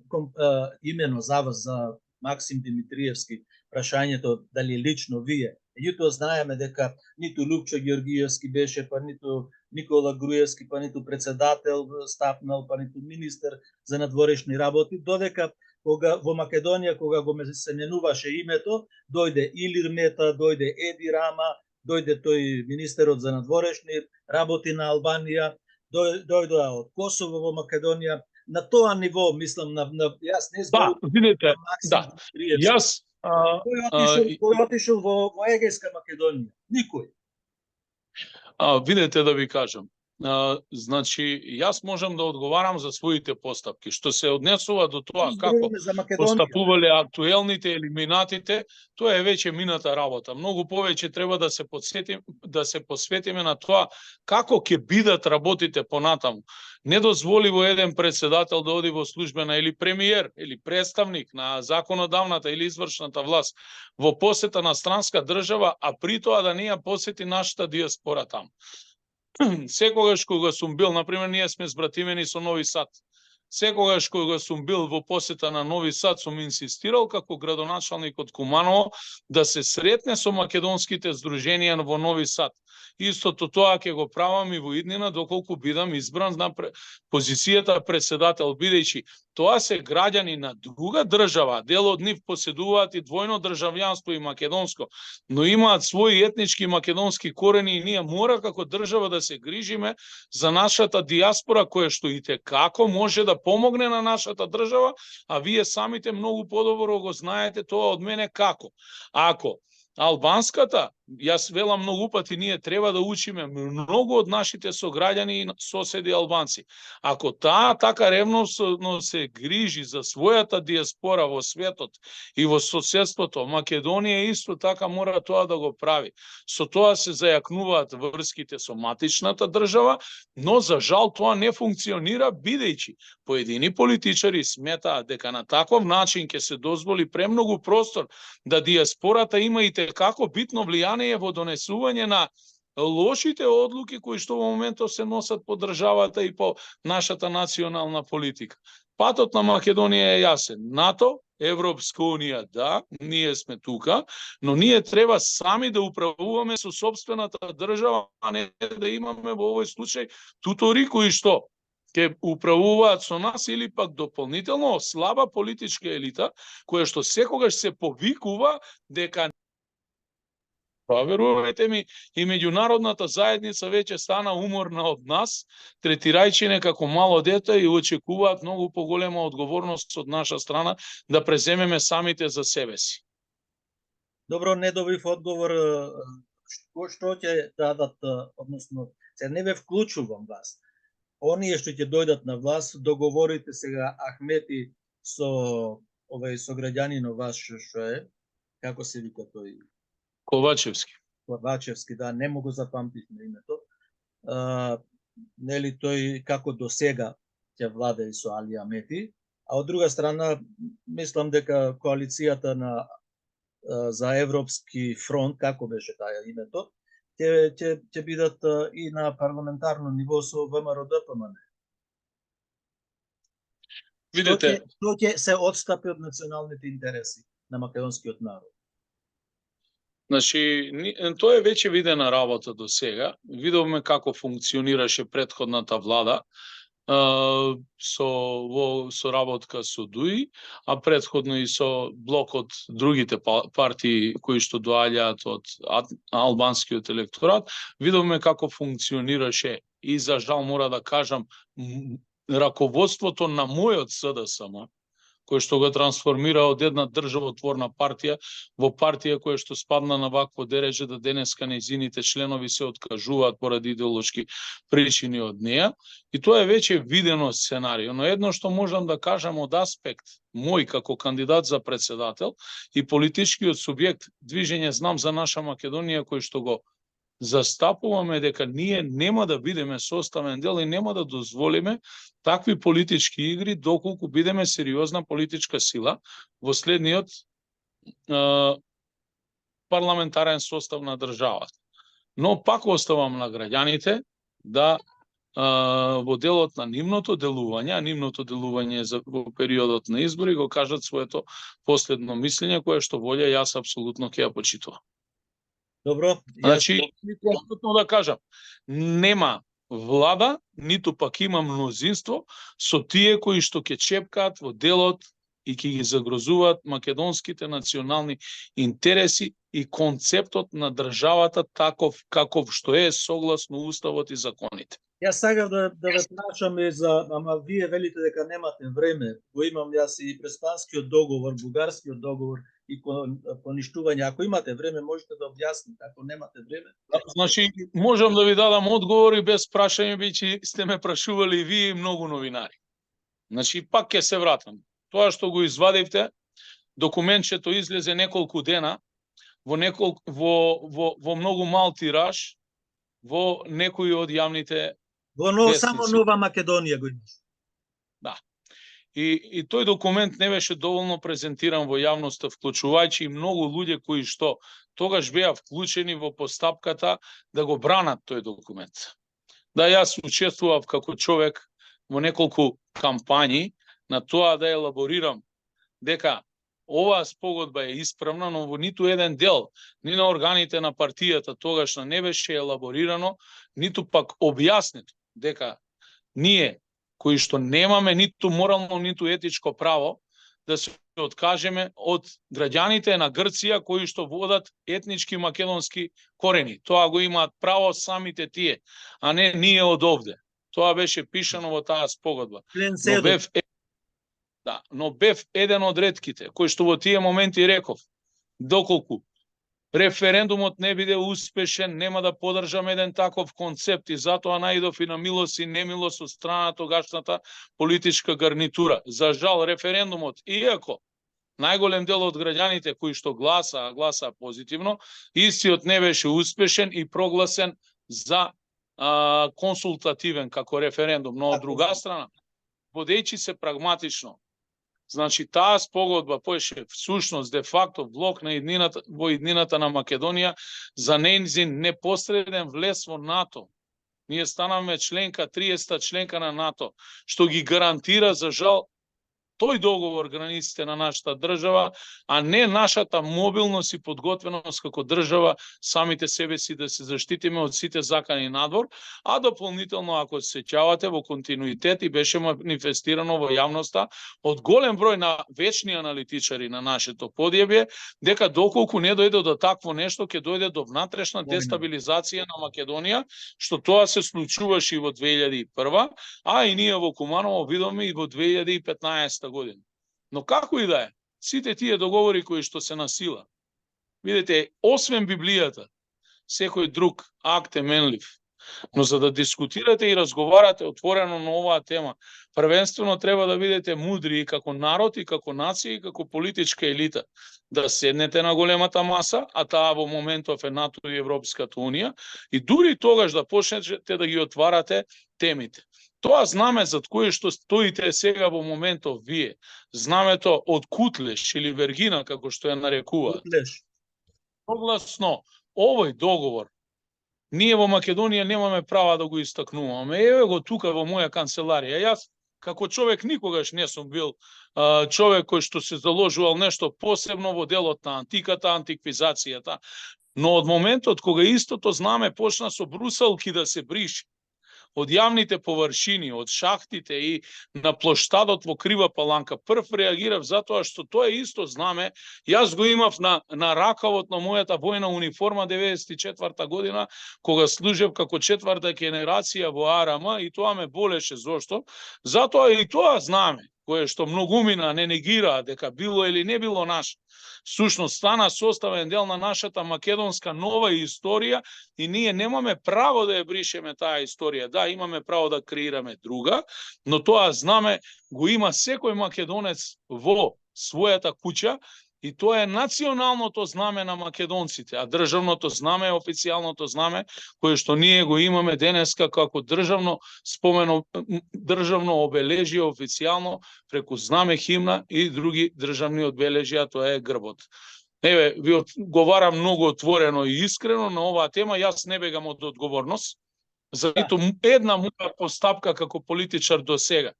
имено за вас, за Максим Димитриевски, прашањето дали лично вие. Меѓутоа знаеме дека ниту Лупчо Георгиевски беше, па ниту Никола Груевски, па ниту председател стапнал, па ниту министер за надворешни работи, додека кога во Македонија, кога го се менуваше името, дојде Илир Мета, дојде Еди Рама, дојде тој министерот за надворешни работи на Албанија, дојдоа од Косово во Македонија. На тоа ниво, мислам, јас не зборувам. Да, видите, да. Јас Кој отишол во Егејска Македонија? Никој. Видете, да ви кажам. Значи, јас можам да одговарам за своите постапки. Што се однесува до тоа како постапувале актуелните или минатите, тоа е веќе мината работа. Многу повеќе треба да се посветиме на тоа како ќе бидат работите понатаму. Недозволиво еден председател да оди во службена или премиер или представник на законодавната или извршната власт во посета на странска држава, а при тоа да не ја посети нашата диаспора таму. Секогаш кога сум бил, например, ние сме збратимени со Нови Сад. Секогаш кога сум бил во посета на Нови Сад, сум инсистирал како градоначалник од Куманово да се сретне со македонските здруженија во Нови Сад. Истото тоа ќе го правам и во иднина доколку бидам избран на позицијата председател, бидејќи тоа се граѓани на друга држава, дел од нив поседуваат и двојно државјанство и македонско, но имаат своји етнички македонски корени и ние мора како држава да се грижиме за нашата диаспора, која што и те како може да помогне на нашата држава, а вие самите многу подобро го знаете тоа од мене како. Ако албанската, јас велам многу пати, ние треба да учиме многу од нашите сограѓани и соседи албанци. Ако таа така ревносно се грижи за својата диаспора во светот и во соседството, Македонија исто така мора тоа да го прави. Со тоа се зајакнуваат врските со матичната држава, но за жал тоа не функционира, бидејќи поедини политичари сметаат дека на таков начин ќе се дозволи премногу простор да диаспората има и како битно влијание во донесување на лошите одлуки кои што во моментот се носат по државата и по нашата национална политика. Патот на Македонија е јасен. НАТО, Европска унија, да, ние сме тука, но ние треба сами да управуваме со собствената држава, а не да имаме во овој случај тутори кои што ќе управуваат со нас или пак дополнително слаба политичка елита која што секогаш се повикува дека верувајте ми, и меѓународната заедница веќе стана уморна од нас, третирајќи не како мало дете и очекуваат многу поголема одговорност од наша страна да преземеме самите за себе си. Добро, не добив одговор што ќе дадат, односно, се не ве вклучувам вас. Оние што ќе дојдат на власт, договорите сега Ахмети со овој сограѓанино ваш што е, како се вика тој? Ковачевски. Ковачевски, да, не могу запамтиме името. Нели тој како до сега ќе владее со Али Амети, а од друга страна мислам дека коалицијата за Европски фронт, како беше таа името, ќе бидат и на парламентарно ниво со ВМРО-ДПМН. Видете, што ќе се отстапи од националните интереси на македонскиот народ? Значи, тоа е веќе видена работа до сега. Видовме како функционираше претходната влада со работка со ДУИ, а претходно и со блок од другите партии кои што доаѓаат од албанскиот електорат. Видовме како функционираше и за жал мора да кажам раководството на мојот СДСМ, кој што го трансформира од една државотворна партија во партија која што спадна на вакво дереже да денеска нејзините членови се откажуваат поради идеолошки причини од неја. И тоа е веќе видено сценарио. Но едно што можам да кажам од аспект мој како кандидат за председател и политичкиот субјект Движење Знам за наша Македонија, кој што го застапуваме дека ние нема да бидеме составен дел и нема да дозволиме такви политички игри доколку бидеме сериозна политичка сила во следниот парламентарен состав на државата. Но пак оставам на граѓаните да во делот на нивното делување, а нивното делување во периодот на избори го кажат своето последно мислење, кое што волја јас апсолутно ќе ја почитувам. Добро. Значи, конкретно да кажам, нема влада, ниту пак има мнозинство со тие кои што ќе чепкаат во делот и ќе ги загрозуваат македонските национални интереси и концептот на државата таков каков што е согласно уставот и законите. Јас сакав да ве прашам и за, ама вие велите дека немате време. Го имам јас и Преспанскиот договор, Бугарскиот договор и поништување. Ако имате време, можете да објасните. Ако немате време... Значи, можам да ви дадам одговори без прашање, бидејќи сте ме прашували и вие и многу новинари. Значи, пак ќе се вратам. Тоа што го извадивте, документчето излезе неколку дена во многу мал тираж во некои од јавните само Нова Македонија го имаш. Да. И тој документ не беше доволно презентиран во јавноста, вклучувајќи и многу луѓе кои што тогаш беа вклучени во постапката да го бранат тој документ. Да, јас учествував како човек во неколку кампањи на тоа да елаборирам дека оваа спогодба е исправна, но во ниту еден дел, ни на органите на партијата тогашна не беше елаборирано, ниту пак објаснето дека ние, кои што немаме ниту морално, ниту етичко право, да се откажеме од граѓаните на Грција кои што водат етнички македонски корени. Тоа го имаат право самите тие, а не ние од овде. Тоа беше пишано во таа спогодба. Но бев еден од ретките кој што во тие моменти реков, доколку референдумот не биде успешен, нема да поддржам еден таков концепт и затоа наидов и на милост и немилост од страна тогашната политичка гарнитура. За жал, референдумот, иако најголем дел од граѓаните кои што гласа позитивно, истиот не беше успешен и прогласен за консултативен како референдум. Но од друга страна, водејќи се прагматично, значи, таа спогодба беше всушност де факто влог на во иднината на Македонија за нејзин непосреден влез во НАТО. Ние станавме членка, 30-та членка на НАТО, што ги гарантира, за жал, тој договор границите на нашата држава, а не нашата мобилност и подготвеност како држава самите себе си да се заштитиме од сите закани надвор, а дополнително, ако се сеќавате, во континуитет и беше манифестирано во јавноста од голем број на вечни аналитичари на нашето подјебје, дека доколку не дојде до такво нешто, ќе дојде до внатрешна дестабилизација на Македонија, што тоа се случуваше и во 2001, а и ние во Куманово видовме и во 2015 година. Но како и да е, сите тие договори кои што се на сила, видите, освен Библијата, секој друг акт е менлив. Но за да дискутирате и разговарате отворено на оваа тема, првенствено треба да бидете мудри и како народ, и како нација, и како политичка елита. Да седнете на големата маса, а таа во моментов е НАТО и Европската Унија, и дури тогаш да почнете да ги отварате темите. Тоа знаме зад кое што стоите сега во моментов вие. Знамето од Кутлеш или Вергина, како што ја нарекуваат. Согласно овој договор, ние во Македонија немаме права да го истакнуваме. Еве го тука во моја канцеларија. Јас, како човек, никогаш не сум бил човек кој што се заложувал нешто посебно во делот на антиката, антиквизацијата. Но од моментот кога истото знаме почна со брусалки да се бриши од јавните површини, од шахтите и на плоштадот во Крива Паланка, прв реагирав затоа што тоа исто знаме, јас го имав на ракавот на мојата војна униформа 94-та година, кога служев како 4-та генерација во АРМ, и тоа ме болеше. Зошто? Затоа и тоа знаме, кое што многумина не негираат дека било или не било наше. Сушност стана составен дел на нашата македонска нова историја и ние немаме право да ја бришеме таа историја. Да, имаме право да креираме друга, но тоа знаме го има секој македонец во својата куќа и тоа е националното знаме на македонците, а државното знаме е официјалното знаме кое што ние го имаме денеска како државно обележие официјално преку знаме, химна и други државни одбележја, тоа е грбот. Еве, ви одговарам многу отворено и искрено на оваа тема, јас не бегам од одговорност за ниту една моја постапка како политичар до сега.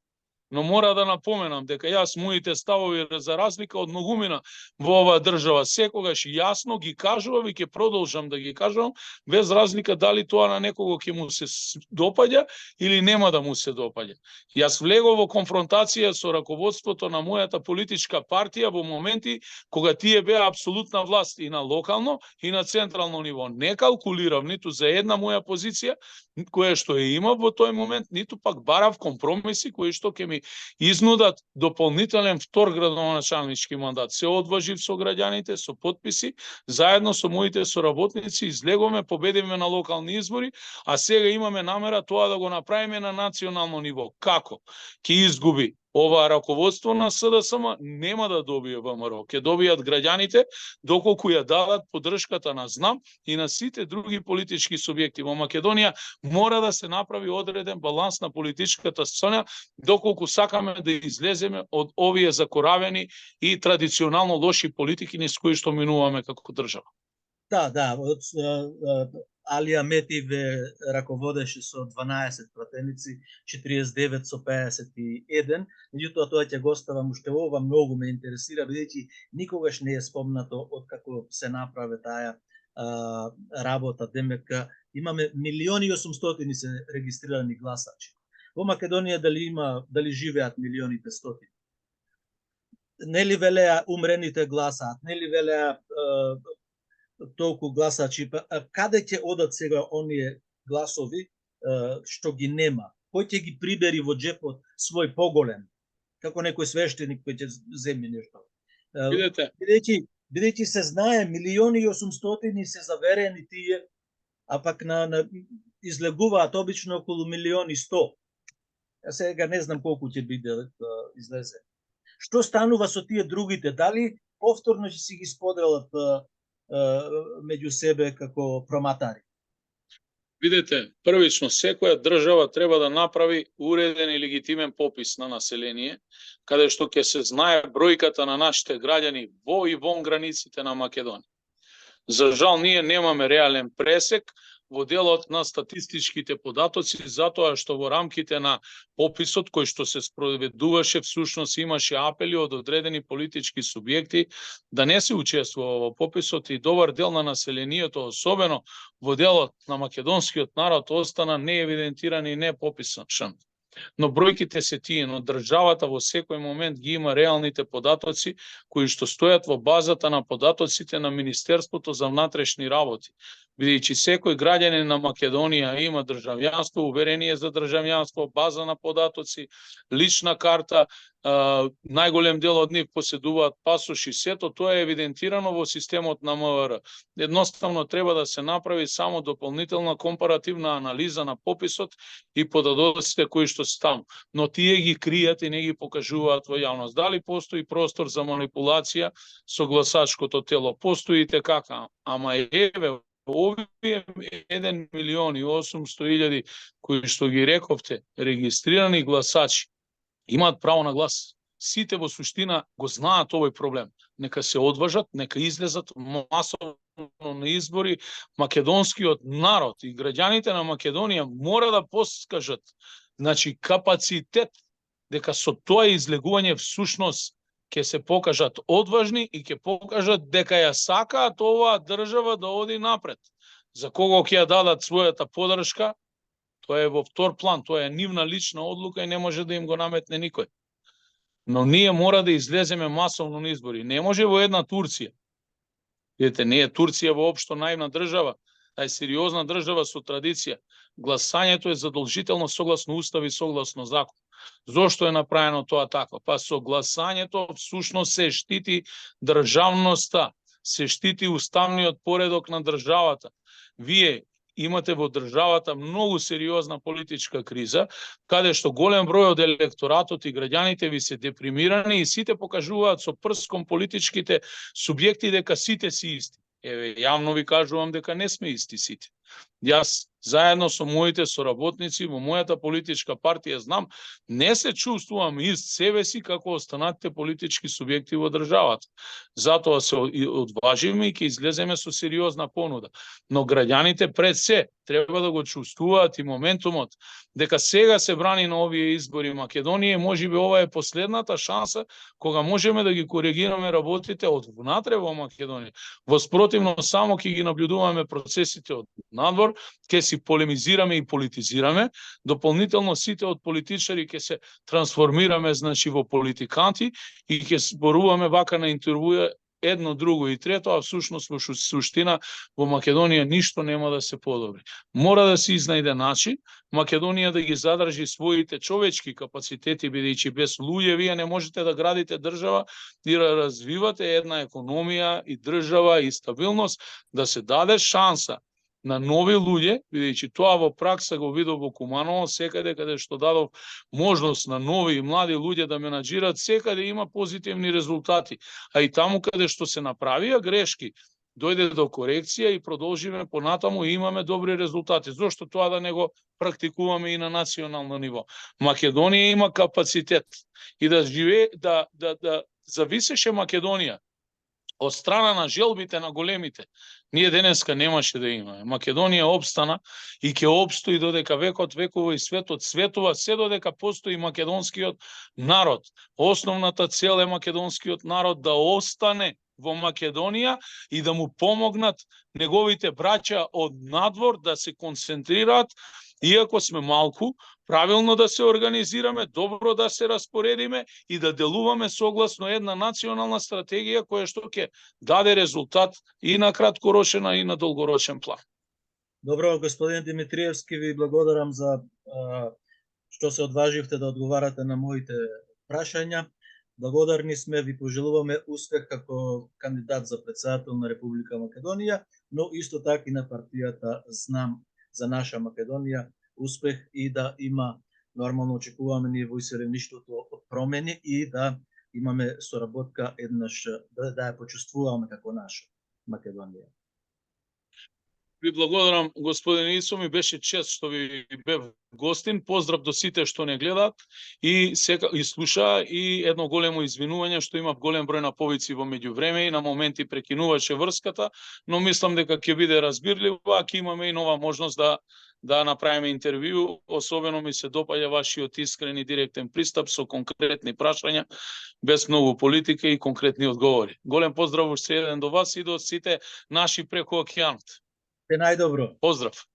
Но мора да напоменам дека јас моите ставови за разлика од многумина во оваа држава секогаш јасно ги кажувам и ќе продолжам да ги кажувам без разлика дали тоа на некого ќе му се допаѓа или нема да му се допаѓа. Јас влегов во конфронтација со раководството на мојата политичка партија во моменти кога тие беа апсолутна власт и на локално и на централно ниво. Не калкулирав ниту за една моја позиција која што ја имав во тој момент, ниту пак барав компромиси кои што ќе ми изнудат дополнителен втор градоначалнички мандат. Се одважив со граѓаните, со подписи, заедно со моите соработници, излеговме, победивме на локални избори, а сега имаме намера тоа да го направиме на национално ниво. Како? Ќе изгуби ова раководство на СДСМ, нема да добие ВМРО, ќе добијат граѓаните доколку ја дадат поддршката на ЗНАМ и на сите други политички субјекти. Во Македонија мора да се направи одреден баланс на политичката сцена доколку сакаме да излеземе од овие закоравени и традиционално лоши политики низ кои што минуваме како држава. Да, Алија Метиве раководеше со 12 пратеници, 49 со 51. Меѓутоа тоа ќе го оставам уште ова многу ме интересира, бидејќи никогаш не е спомнато од како се направи таа работа. Демек имаме 1.800.000 се регистрирани гласачи. Во Македонија дали живеат 1.500.000? Нели велеа умрените гласаат, нели велеа толку гласачи, каде ќе одат сега оние гласови што ги нема? Кој ќе ги прибери во джепот свој поголем? Како некој свештеник кој ќе земе нешто? Бидејќи се знае 1.800.000 се заверени тие, а пак излегуваат обично околу 1.100.000. Сега не знам колку ќе биде излезе. Што станува со тие другите? Дали повторно ќе си ги споделат меѓу себе како проматари? Видете, првично секоја држава треба да направи уреден и легитимен попис на население, каде што ќе се знае бројката на нашите граѓани во и вон границите на Македонија. За жал, ние немаме реален пресек во делот на статистичките податоци, затоа што во рамките на пописот кој што се спроведуваше, всушност имаше апели од одредени политички субјекти да не се учествува во пописот и добар дел на населението, особено во делот на македонскиот народ, остана неевидентиран и не пописан. Но бројките се тие, но државата во секој момент ги има реалните податоци кои што стојат во базата на податоците на Министерството за внатрешни работи. Бидејќи секој граѓанин на Македонија има државјанство, уверение за државјанство, база на податоци, лична карта, најголем дел од нив поседуваат пасош и сето тоа е евидентирано во системот на МВР. Едноставно треба да се направи само дополнителна компаративна анализа на пописот и податоците кои што се таму, но тие ги кријат и не ги покажуваат во јавност. Дали постои простор за манипулација со гласачкото тело? Постои така, ама еве овие 1.800.000 кои што ги рековте регистрирани гласачи имаат право на глас. Сите во суштина го знаат овој проблем. Нека се одважат, нека излезат масовно на избори. Македонскиот народ и граѓаните на Македонија мора да покажат, значи, капацитет дека со тоа излегување всушност ќе се покажат одважни и ќе покажат дека ја сакаат оваа држава да оди напред. За кого ќе ја дадат својата поддршка, тоа е во втор план, тоа е нивна лична одлука и не може да им го наметне никој. Но ние мора да излеземе масовно на избори. Не може во една Турција. Видите, не е Турција воопшто наивна држава, а е сериозна држава со традиција. Гласањето е задолжително согласно устав и согласно закон. Зошто е направено тоа така? Па со гласањето всушност се штити државноста, се штити уставниот поредок на државата. Вие имате во државата многу сериозна политичка криза, каде што голем број од електоратот и граѓаните ви се депримирани и сите покажуваат со прст кон политичките субјекти дека сите си исти. Еве, јавно ви кажувам дека не сме исти сите. Јас заедно со моите соработници во мојата политичка партија знам, не се чувствувам ист себе си како останатите политички субјекти во државата. Затоа се одважиме и ќе излеземе со сериозна понуда. Но граѓаните пред се треба да го чувствуваат и моментумот дека сега се брани на овие избори Македонија, можеби ова е последната шанса кога можеме да ги коригираме работите од внатре во Македонија. Воспротивно само ќе ги наблюдуваме процесите од надвор, ќе си полемизираме и политизираме, дополнително сите од политичари ќе се трансформираме, значи, во политиканти и ќе зборуваме вака на интервјуа едно, друго и трето, а всушност во суштина во Македонија ништо нема да се подобри. Мора да се изнајде начин Македонија да ги задржи своите човечки капацитети, бидејќи без луѓе вие не можете да градите држава и да развивате една економија и држава и стабилност, да се даде шанса на нови луѓе, бидејќи тоа во пракса го видов во Куманово, секаде каде што дадов можност на нови и млади луѓе да менаџират, секаде има позитивни резултати. А и таму каде што се направија грешки, дојде до корекција и продолжиме понатаму и имаме добри резултати. Зошто тоа да не го практикуваме и на национално ниво? Македонија има капацитет и да живее, зависеше Македонија од страна на желбите на големите, Ние денеска немаше да имаме. Македонија обстана и ќе обстои додека векот векува и светот светува, се додека постои македонскиот народ. Основната цел е македонскиот народ да остане во Македонија и да му помогнат неговите браќа од надвор да се концентрираат, иако сме малку, правилно да се организираме, добро да се распоредиме и да делуваме согласно една национална стратегија која што ќе даде резултат и на краткорочен и на долгорочен план. Добро, господин Димитриевски, ви благодарам за што се одваживте да одговарате на моите прашања. Благодарни сме, ви пожелуваме успех како кандидат за председател на Република Македонија, но исто така и на партијата Знам за наша Македонија успех и да има, нормално очекуваме ние во иселеништвото промени и да имаме соработка еднаш, да ја почувствуваме како наша Македонија. Ви благодарам, господин Исо, ми беше чест што ви бев гостин. Поздрав до сите што не гледаат и слушаа, и едно големо извинување што имав голем број на повици во меѓувреме и на моменти прекинуваше врската, но мислам дека ќе биде разбирливо, а ќе имаме и нова можност да направиме интервју. Особено ми се допаѓа вашиот искрен и директен пристап со конкретни прашања, без многу политика и конкретни одговори. Голем поздрав уште еден до вас и до сите наши преку океанот. Се најдобро. Поздрав.